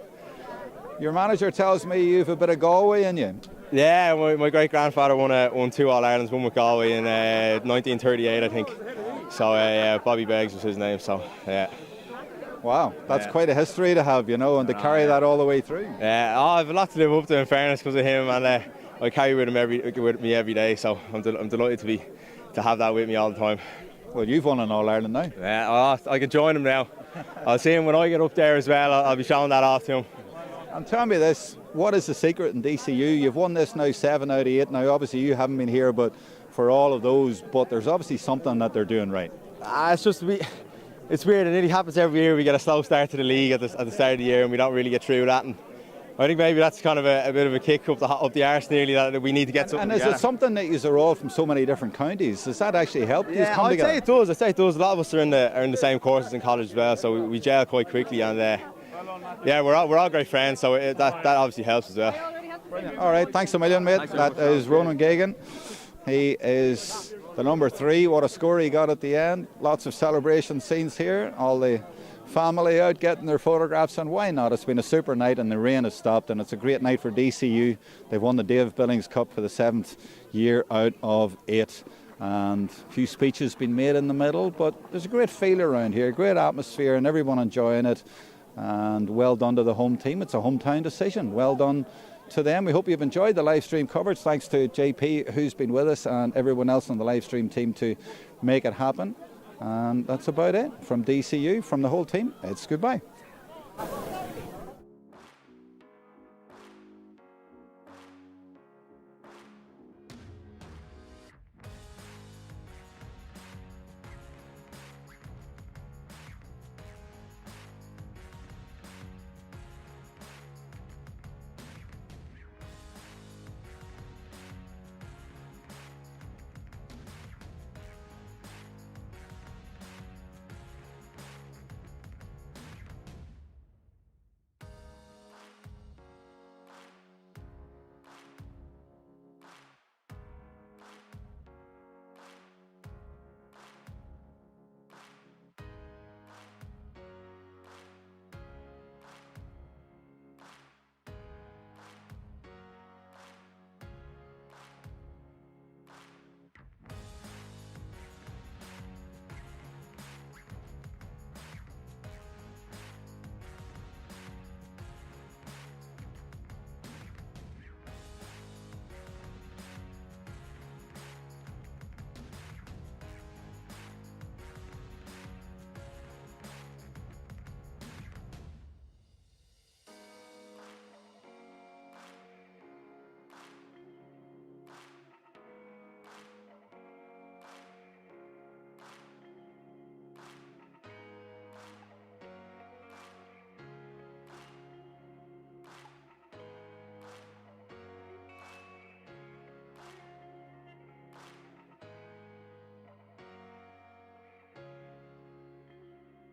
Your manager tells me you've a bit of Galway in you. Yeah, my great grandfather won 2 All-Irelands, one with Galway in 1938, I think. So Bobby Beggs was his name. So yeah. Wow, that's quite a history to have, and to carry that all the way through. Yeah, I have a lot to live up to, in fairness, because of him, and I carry with me every day. So I'm delighted to have that with me all the time. Well, you've won an All-Ireland now. Yeah, I can join him now. I'll see him when I get up there as well. I'll be showing that off to him. And tell me this, what is the secret in DCU? You've won this now 7 out of 8. Now, obviously, you haven't been here, but for all of those, but there's obviously something that they're doing right. It's weird. It nearly happens every year. We get a slow start to the league at the start of the year, and we don't really get through that. And I think maybe that's kind of a bit of a kick up the arse nearly, that we need to get something. And is it something that you're all from so many different counties? Does that actually help you come I'd together? say it does. A lot of us are in the same courses in college as well, so we gel quite quickly, and we're all great friends, so that obviously helps as well. All right, thanks a million, mate. That is Ronan Gagan. He is the number 3. What a score he got at the end. Lots of celebration scenes here. All the family out getting their photographs, and why not? It's been a super night, and the rain has stopped, and it's a great night for DCU. They've won the Dave Billings Cup for the 7th year out of 8, and a few speeches been made in the middle, but there's a great feel around here, great atmosphere, and everyone enjoying it. And well done to the home team. It's a hometown decision. Well done to them. We hope you've enjoyed the live stream coverage. Thanks to JP, who's been with us, and everyone else on the live stream team to make it happen. And that's about it from DCU, from the whole team. It's goodbye.